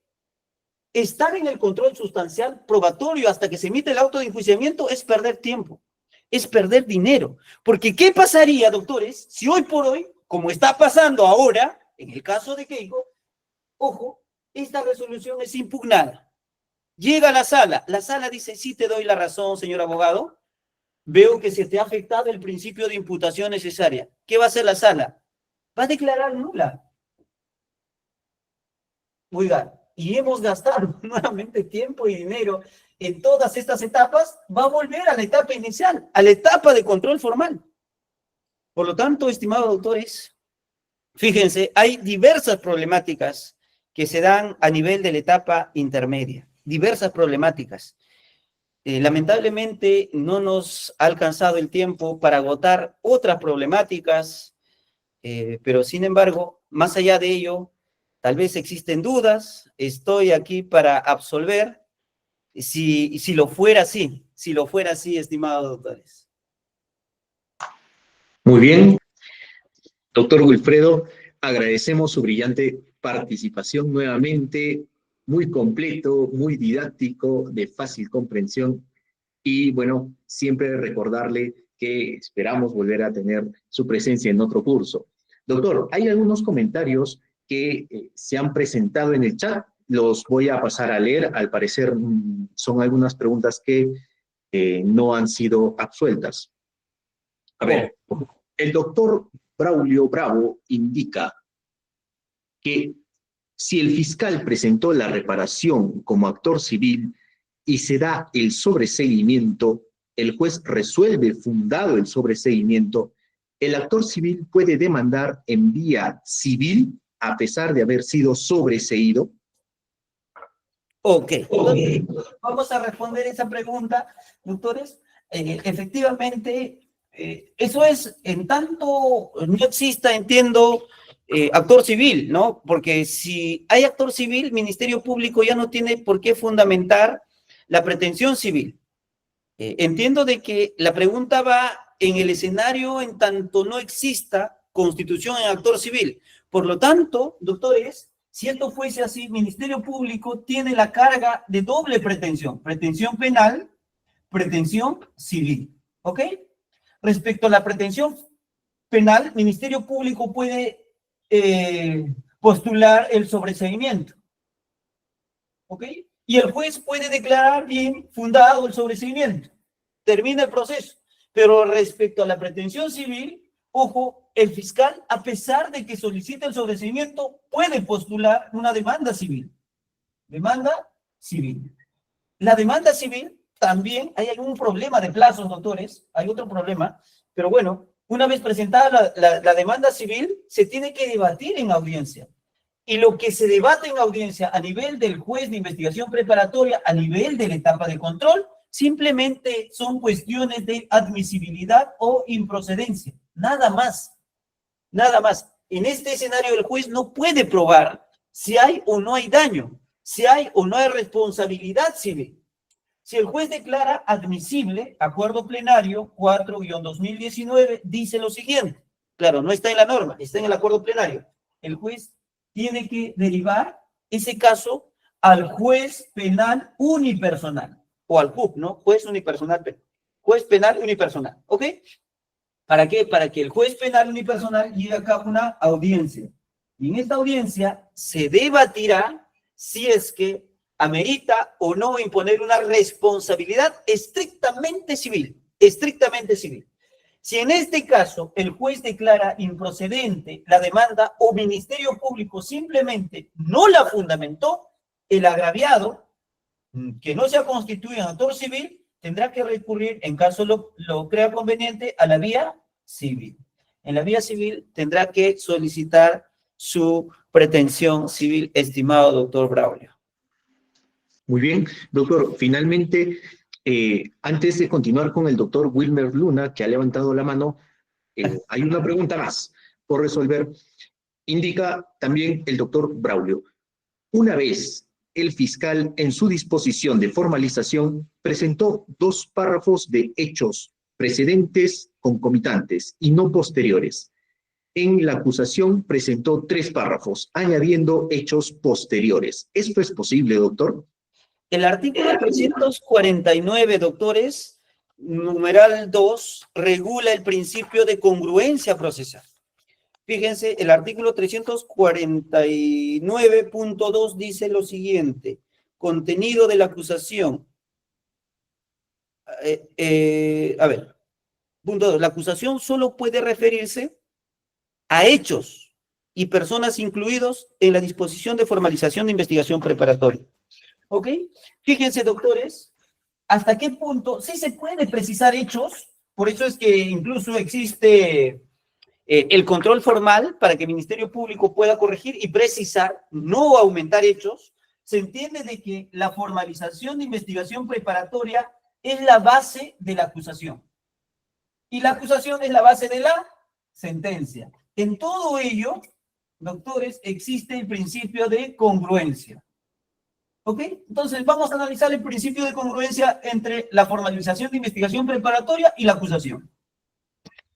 Speaker 1: estar en el control sustancial probatorio hasta que se emite el auto de enjuiciamiento es perder tiempo, es perder dinero. Porque ¿qué pasaría, doctores, si hoy por hoy, como está pasando ahora, en el caso de Keiko, ojo, esta resolución es impugnada? Llega a la sala dice, sí te doy la razón, señor abogado, veo que se te ha afectado el principio de imputación necesaria. ¿Qué va a hacer la sala? Va a declarar nula. Oiga, y hemos gastado nuevamente tiempo y dinero en todas estas etapas, va a volver a la etapa inicial, a la etapa de control formal. Por lo tanto, estimados doctores, fíjense, hay diversas problemáticas que se dan a nivel de la etapa intermedia, diversas problemáticas. Lamentablemente no nos ha alcanzado el tiempo para agotar otras problemáticas, pero sin embargo, más allá de ello, tal vez existen dudas, estoy aquí para absolver, si lo fuera así, estimados doctores.
Speaker 2: Muy bien, doctor Wilfredo, agradecemos su brillante participación nuevamente, muy completo, muy didáctico, de fácil comprensión. Y bueno, siempre recordarle que esperamos volver a tener su presencia en otro curso. Doctor, hay algunos comentarios que se han presentado en el chat, los voy a pasar a leer. Al parecer son algunas preguntas que no han sido absueltas. A ver, el doctor Braulio Bravo indica que si el fiscal presentó la reparación como actor civil y se da el sobreseimiento, el juez resuelve fundado el sobreseimiento, el actor civil puede demandar en vía civil a pesar de haber sido sobreseído.
Speaker 1: Ok, vamos a responder esa pregunta, doctores. Efectivamente, eso es, en tanto no exista, entiendo, actor civil, ¿no? Porque si hay actor civil, Ministerio Público ya no tiene por qué fundamentar la pretensión civil. Entiendo de que la pregunta va en el escenario en tanto no exista constitución en actor civil. Por lo tanto, doctores, si esto fuese así, Ministerio Público tiene la carga de doble pretensión penal, pretensión civil, ¿ok? Respecto a la pretensión penal, Ministerio Público puede postular el sobreseimiento, ¿ok? Y el juez puede declarar bien fundado el sobreseimiento. Termina el proceso. Pero respecto a la pretensión civil, ojo, el fiscal, a pesar de que solicita el sobreseimiento, puede postular una demanda civil. Demanda civil. La demanda civil también, hay algún problema de plazos, doctores, hay otro problema, pero bueno, una vez presentada la demanda civil, se tiene que debatir en audiencia. Y lo que se debate en audiencia a nivel del juez de investigación preparatoria, a nivel de la etapa de control, simplemente son cuestiones de admisibilidad o improcedencia. Nada más. Nada más. En este escenario el juez no puede probar si hay o no hay daño, si hay o no hay responsabilidad civil. Si el juez declara admisible, acuerdo plenario 4-2019 dice lo siguiente. Claro, no está en la norma, está en el acuerdo plenario. El juez tiene que derivar ese caso al juez penal unipersonal, o al JUP, ¿no? Juez unipersonal, juez penal unipersonal, ¿ok? ¿Para qué? Para que el juez penal unipersonal lleve a cabo una audiencia. Y en esta audiencia se debatirá si es que amerita o no imponer una responsabilidad estrictamente civil, estrictamente civil. Si en este caso el juez declara improcedente la demanda o Ministerio Público simplemente no la fundamentó, el agraviado, que no se ha constituido en actor civil, tendrá que recurrir, en caso lo crea conveniente, a la vía civil. En la vía civil tendrá que solicitar su pretensión civil, estimado doctor Braulio.
Speaker 2: Muy bien, doctor. Finalmente, antes de continuar con el doctor Wilmer Luna, que ha levantado la mano, hay una pregunta más por resolver. Indica también el doctor Braulio. Una vez el fiscal, en su disposición de formalización, presentó 2 párrafos de hechos precedentes concomitantes y no posteriores. En la acusación presentó 3 párrafos, añadiendo hechos posteriores. ¿Esto es posible, doctor?
Speaker 1: El artículo 349, doctores, numeral 2, regula el principio de congruencia procesal. Fíjense, el artículo 349.2 dice lo siguiente: contenido de la acusación. Punto 2, la acusación solo puede referirse a hechos y personas incluidos en la disposición de formalización de investigación preparatoria. ¿Ok? Fíjense, doctores, hasta qué punto sí se puede precisar hechos. Por eso es que incluso existe el control formal para que el Ministerio Público pueda corregir y precisar, no aumentar hechos. Se entiende de que la formalización de investigación preparatoria es la base de la acusación. Y la acusación es la base de la sentencia. En todo ello, doctores, existe el principio de congruencia. ¿Ok? Entonces, vamos a analizar el principio de congruencia entre la formalización de investigación preparatoria y la acusación.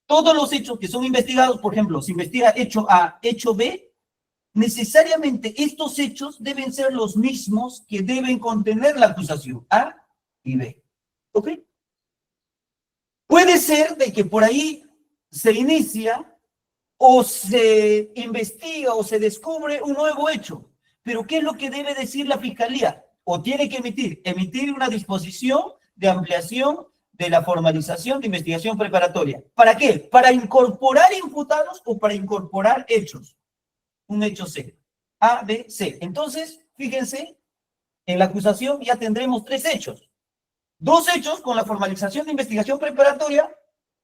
Speaker 1: Todos los hechos que son investigados, por ejemplo, si investiga hecho A, hecho B, necesariamente estos hechos deben ser los mismos que deben contener la acusación A y B. ¿Ok? Puede ser de que por ahí se inicia o se investiga o se descubre un nuevo hecho. Pero ¿qué es lo que debe decir la Fiscalía? O tiene que emitir una disposición de ampliación de la formalización de investigación preparatoria. ¿Para qué? ¿Para incorporar imputados o para incorporar hechos? Un hecho C. A, B, C. Entonces, fíjense, en la acusación ya tendremos 3 hechos. 2 hechos con la formalización de investigación preparatoria,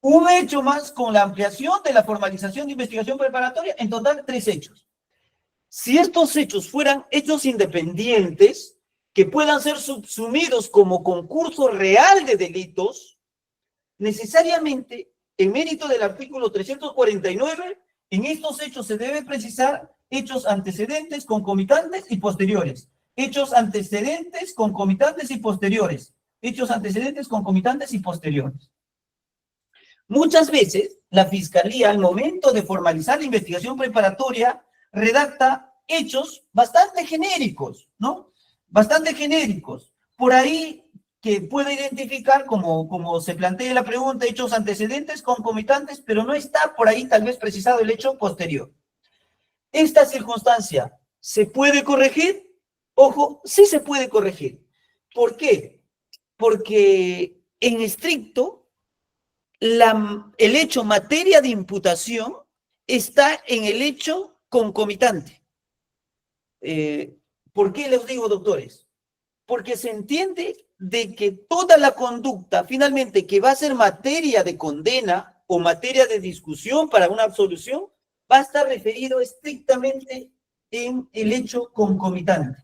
Speaker 1: un hecho más con la ampliación de la formalización de investigación preparatoria, en total 3 hechos. Si estos hechos fueran hechos independientes, que puedan ser subsumidos como concurso real de delitos, necesariamente, en mérito del artículo 349, en estos hechos se debe precisar hechos antecedentes, concomitantes y posteriores. Hechos antecedentes, concomitantes y posteriores. Hechos antecedentes, concomitantes y posteriores. Muchas veces, la Fiscalía, al momento de formalizar la investigación preparatoria, redacta hechos bastante genéricos, ¿no? Bastante genéricos. Por ahí que puede identificar, como se plantea la pregunta, hechos antecedentes, concomitantes, pero no está por ahí tal vez precisado el hecho posterior. Esta circunstancia, ¿se puede corregir? Ojo, sí se puede corregir. ¿Por qué? Porque en estricto, el hecho materia de imputación está en el hecho concomitante. ¿Por qué les digo, doctores? Porque se entiende de que toda la conducta, finalmente, que va a ser materia de condena o materia de discusión para una absolución, va a estar referido estrictamente en el hecho concomitante.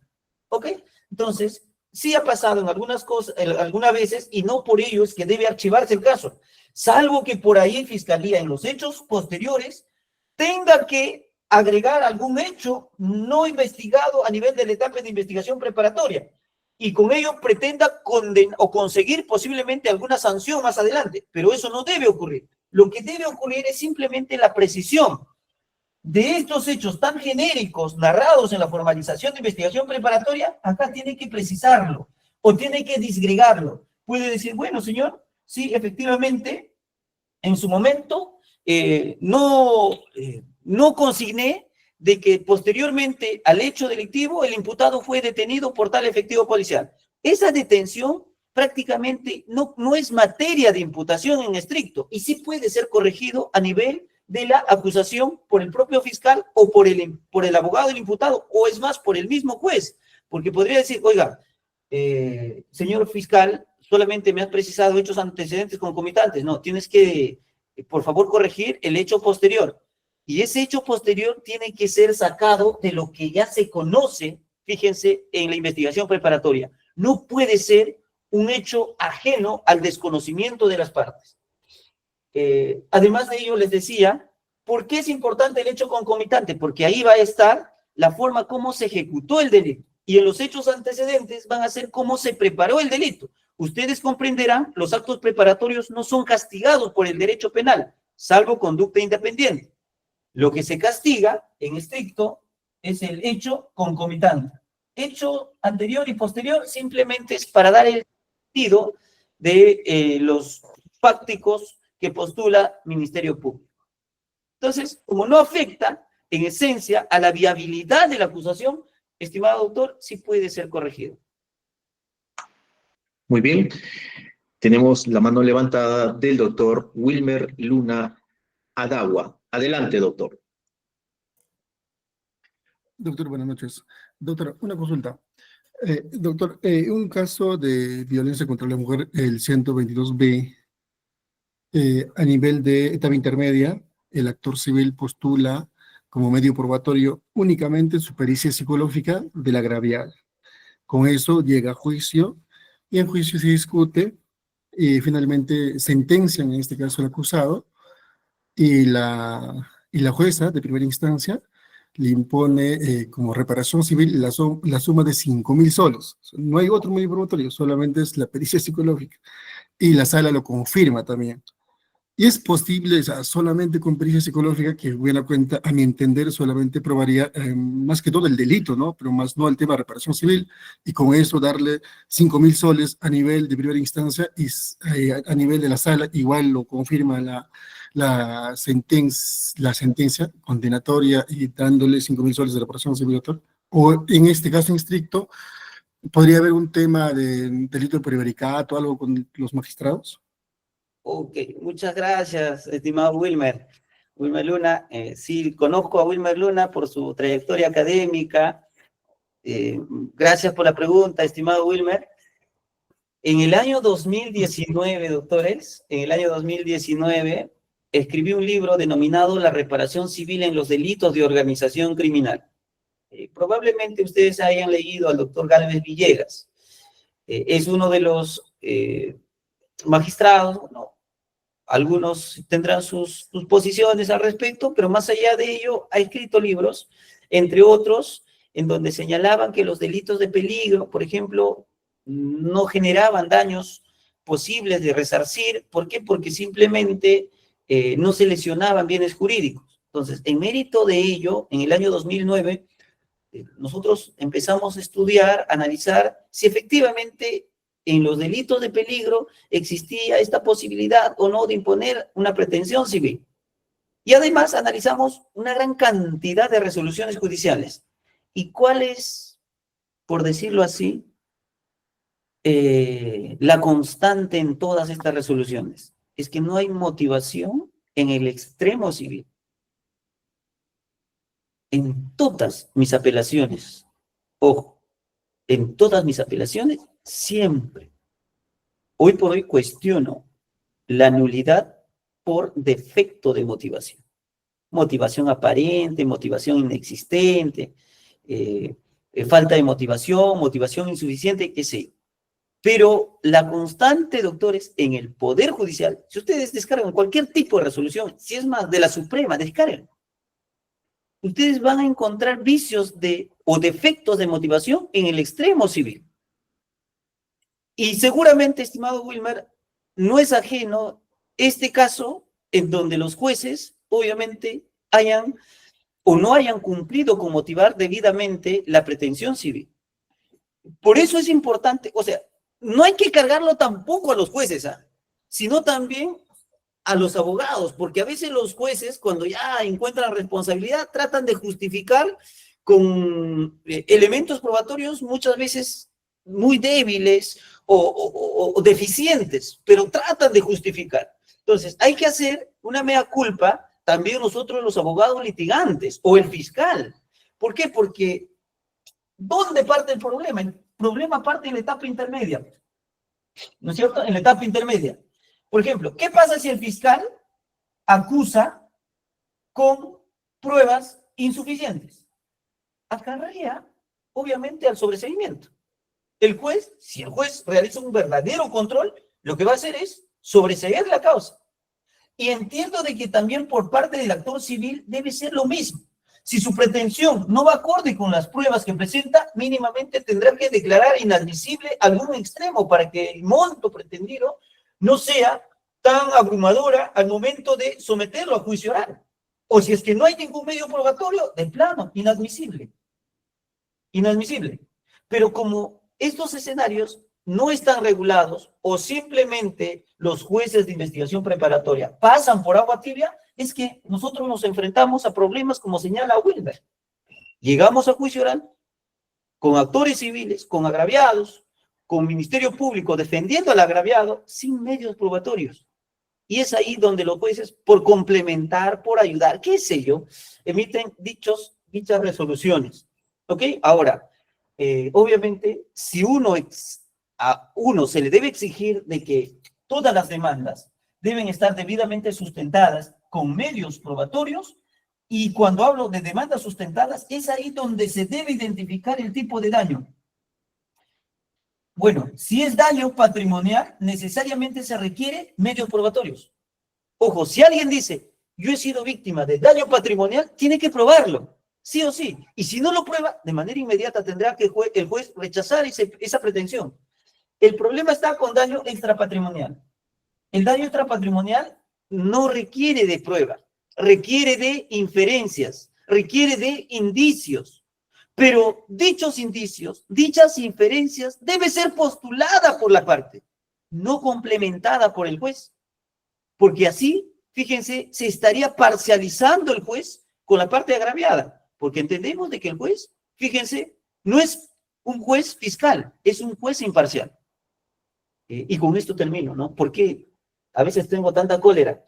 Speaker 1: ¿Ok? Entonces, sí ha pasado en algunas cosas, algunas veces, y no por ello es que debe archivarse el caso, salvo que por ahí Fiscalía, en los hechos posteriores, tenga que agregar algún hecho no investigado a nivel de la etapa de investigación preparatoria, y con ello pretenda conseguir posiblemente alguna sanción más adelante, pero eso no debe ocurrir. Lo que debe ocurrir es simplemente la precisión de estos hechos tan genéricos narrados en la formalización de investigación preparatoria. Acá tiene que precisarlo o tiene que disgregarlo. Puede decir, bueno, señor, sí, efectivamente, en su momento no consigné de que posteriormente al hecho delictivo el imputado fue detenido por tal efectivo policial. Esa detención prácticamente no es materia de imputación en estricto y sí puede ser corregido a nivel de la acusación por el propio fiscal o por el abogado del imputado, o es más, por el mismo juez, porque podría decir, oiga, señor fiscal, solamente me has precisado hechos antecedentes concomitantes. No, tienes que, por favor, corregir el hecho posterior. Y ese hecho posterior tiene que ser sacado de lo que ya se conoce, fíjense, en la investigación preparatoria. No puede ser un hecho ajeno al desconocimiento de las partes. Además de ello, les decía, ¿por qué es importante el hecho concomitante? Porque ahí va a estar la forma como se ejecutó el delito. Y en los hechos antecedentes van a ser cómo se preparó el delito. Ustedes comprenderán, los actos preparatorios no son castigados por el derecho penal, salvo conducta independiente. Lo que se castiga, en estricto, es el hecho concomitante. Hecho anterior y posterior simplemente es para dar el sentido de los fácticos que postula Ministerio Público. Entonces, como no afecta en esencia a la viabilidad de la acusación, estimado doctor, sí puede ser corregido.
Speaker 2: Muy bien. Tenemos la mano levantada del doctor Wilmer Luna Adagua. Adelante, doctor.
Speaker 3: Doctor, buenas noches. Doctor, una consulta. Doctor, un caso de violencia contra la mujer, el 122B, a nivel de etapa intermedia, el actor civil postula como medio probatorio únicamente su pericia psicológica del agraviado. Con eso llega a juicio y en juicio se discute y finalmente sentencian en este caso al acusado y la jueza de primera instancia le impone como reparación civil la suma de 5.000 soles. No hay otro medio probatorio, solamente es la pericia psicológica. Y la sala lo confirma también. Y es posible, o sea, solamente con pericia psicológica, que buena cuenta, a mi entender, solamente probaría más que todo el delito, ¿no? Pero más no el tema de reparación civil, y con eso darle 5.000 soles a nivel de primera instancia y a nivel de la sala, igual lo confirma la sentencia condenatoria y dándole 5.000 soles de reparación civil, doctor. O en este caso en estricto, ¿podría haber un tema de delito de prevaricato, algo con los magistrados?
Speaker 1: Ok, muchas gracias, estimado Wilmer. Wilmer Luna, sí, conozco a Wilmer Luna por su trayectoria académica. Gracias por la pregunta, estimado Wilmer. En el año 2019, doctores, en el año 2019, escribí un libro denominado La reparación civil en los delitos de organización criminal. Probablemente ustedes hayan leído al doctor Gálvez Villegas. Es uno de los magistrados, ¿no? Algunos tendrán sus posiciones al respecto, pero más allá de ello, ha escrito libros, entre otros, en donde señalaban que los delitos de peligro, por ejemplo, no generaban daños posibles de resarcir. ¿Por qué? Porque simplemente no se lesionaban bienes jurídicos. Entonces, en mérito de ello, en el año 2009, nosotros empezamos a estudiar, a analizar si efectivamente en los delitos de peligro existía esta posibilidad o no de imponer una pretensión civil. Y además analizamos una gran cantidad de resoluciones judiciales. ¿Y cuál es, por decirlo así, la constante en todas estas resoluciones? Es que no hay motivación en el extremo civil. En todas mis apelaciones, ojo, en todas mis apelaciones, siempre, hoy por hoy cuestiono la nulidad por defecto de motivación. Motivación aparente, motivación inexistente, falta de motivación, motivación insuficiente, qué sé. Pero la constante, doctores, en el Poder Judicial, si ustedes descargan cualquier tipo de resolución, si es más de la Suprema, descarguen, ustedes van a encontrar vicios o defectos de motivación en el extremo civil. Y seguramente, estimado Wilmer, no es ajeno este caso en donde los jueces, obviamente, hayan o no hayan cumplido con motivar debidamente la pretensión civil. Por eso es importante, o sea, no hay que cargarlo tampoco a los jueces, sino también a los abogados, porque a veces los jueces, cuando ya encuentran responsabilidad, tratan de justificar con elementos probatorios muchas veces muy débiles o deficientes, pero tratan de justificar. Entonces, hay que hacer una mea culpa también nosotros los abogados litigantes o el fiscal. ¿Por qué? Porque ¿dónde parte el problema? El problema parte en la etapa intermedia, ¿no es cierto? En la etapa intermedia. Por ejemplo, ¿qué pasa si el fiscal acusa con pruebas insuficientes? Acarrea, obviamente, al sobreseimiento. El juez, si el juez realiza un verdadero control, lo que va a hacer es sobreseer la causa. Y entiendo de que también por parte del actor civil debe ser lo mismo. Si su pretensión no va acorde con las pruebas que presenta, mínimamente tendrá que declarar inadmisible algún extremo para que el monto pretendido no sea tan abrumadora al momento de someterlo a juicio oral. O si es que no hay ningún medio probatorio, de plano, inadmisible. Inadmisible. Pero como estos escenarios no están regulados o simplemente los jueces de investigación preparatoria pasan por agua tibia, es que nosotros nos enfrentamos a problemas como señala Wilmer. Llegamos a juicio oral con actores civiles, con agraviados, con Ministerio Público defendiendo al agraviado sin medios probatorios. Y es ahí donde los jueces, por complementar, por ayudar, qué sé yo, emiten dichas resoluciones. ¿Ok? Ahora, obviamente, si a uno se le debe exigir de que todas las demandas deben estar debidamente sustentadas con medios probatorios, y cuando hablo de demandas sustentadas, es ahí donde se debe identificar el tipo de daño. Bueno, si es daño patrimonial, necesariamente se requiere medios probatorios. Ojo, si alguien dice, yo he sido víctima de daño patrimonial, tiene que probarlo, sí o sí. Y si no lo prueba, de manera inmediata tendrá que el juez rechazar esa pretensión. El problema está con daño extrapatrimonial. El daño extrapatrimonial no requiere de prueba, requiere de inferencias, requiere de indicios. Pero dichos indicios, dichas inferencias, debe ser postulada por la parte, no complementada por el juez. Porque así, fíjense, se estaría parcializando el juez con la parte agraviada. Porque entendemos de que el juez, fíjense, no es un juez fiscal, es un juez imparcial. Y con esto termino, ¿no? Porque a veces tengo tanta cólera.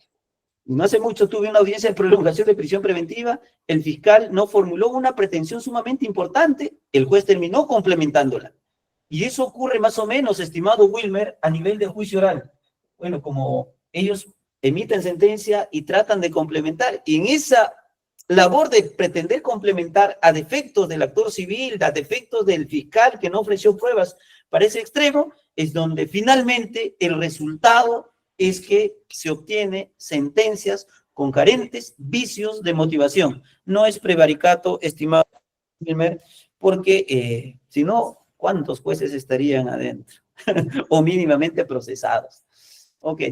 Speaker 1: No hace mucho tuve una audiencia de prolongación de prisión preventiva, el fiscal no formuló una pretensión sumamente importante, el juez terminó complementándola. Y eso ocurre más o menos, estimado Wilmer, a nivel de juicio oral. Bueno, como ellos emiten sentencia y tratan de complementar, y en esa labor de pretender complementar a defectos del actor civil, a defectos del fiscal que no ofreció pruebas para ese extremo, es donde finalmente el resultado es que se obtiene sentencias con carentes vicios de motivación. No es prevaricato, estimado Wilmer, porque si no, ¿cuántos jueces estarían adentro? O mínimamente procesados. Ok.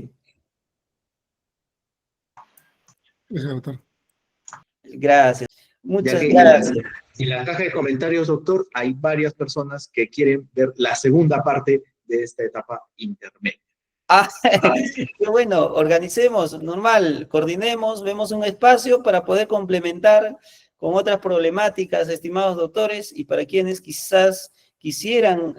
Speaker 3: Gracias, doctor.
Speaker 1: Gracias. Muchas
Speaker 2: Ya que
Speaker 1: gracias.
Speaker 2: En la caja de comentarios, doctor, hay varias personas que quieren ver la segunda parte de esta etapa intermedia.
Speaker 1: Qué bueno, organicemos, normal, coordinemos, vemos un espacio para poder complementar con otras problemáticas, estimados doctores, y para quienes quizás quisieran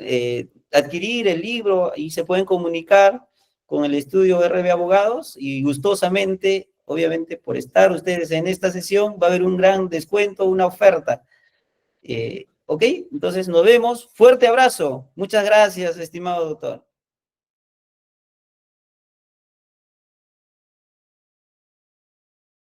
Speaker 1: adquirir el libro y se pueden comunicar con el estudio RB Abogados, y gustosamente, obviamente, por estar ustedes en esta sesión, va a haber un gran descuento, una oferta. ¿Ok? Entonces nos vemos. Fuerte abrazo. Muchas gracias, estimado doctor.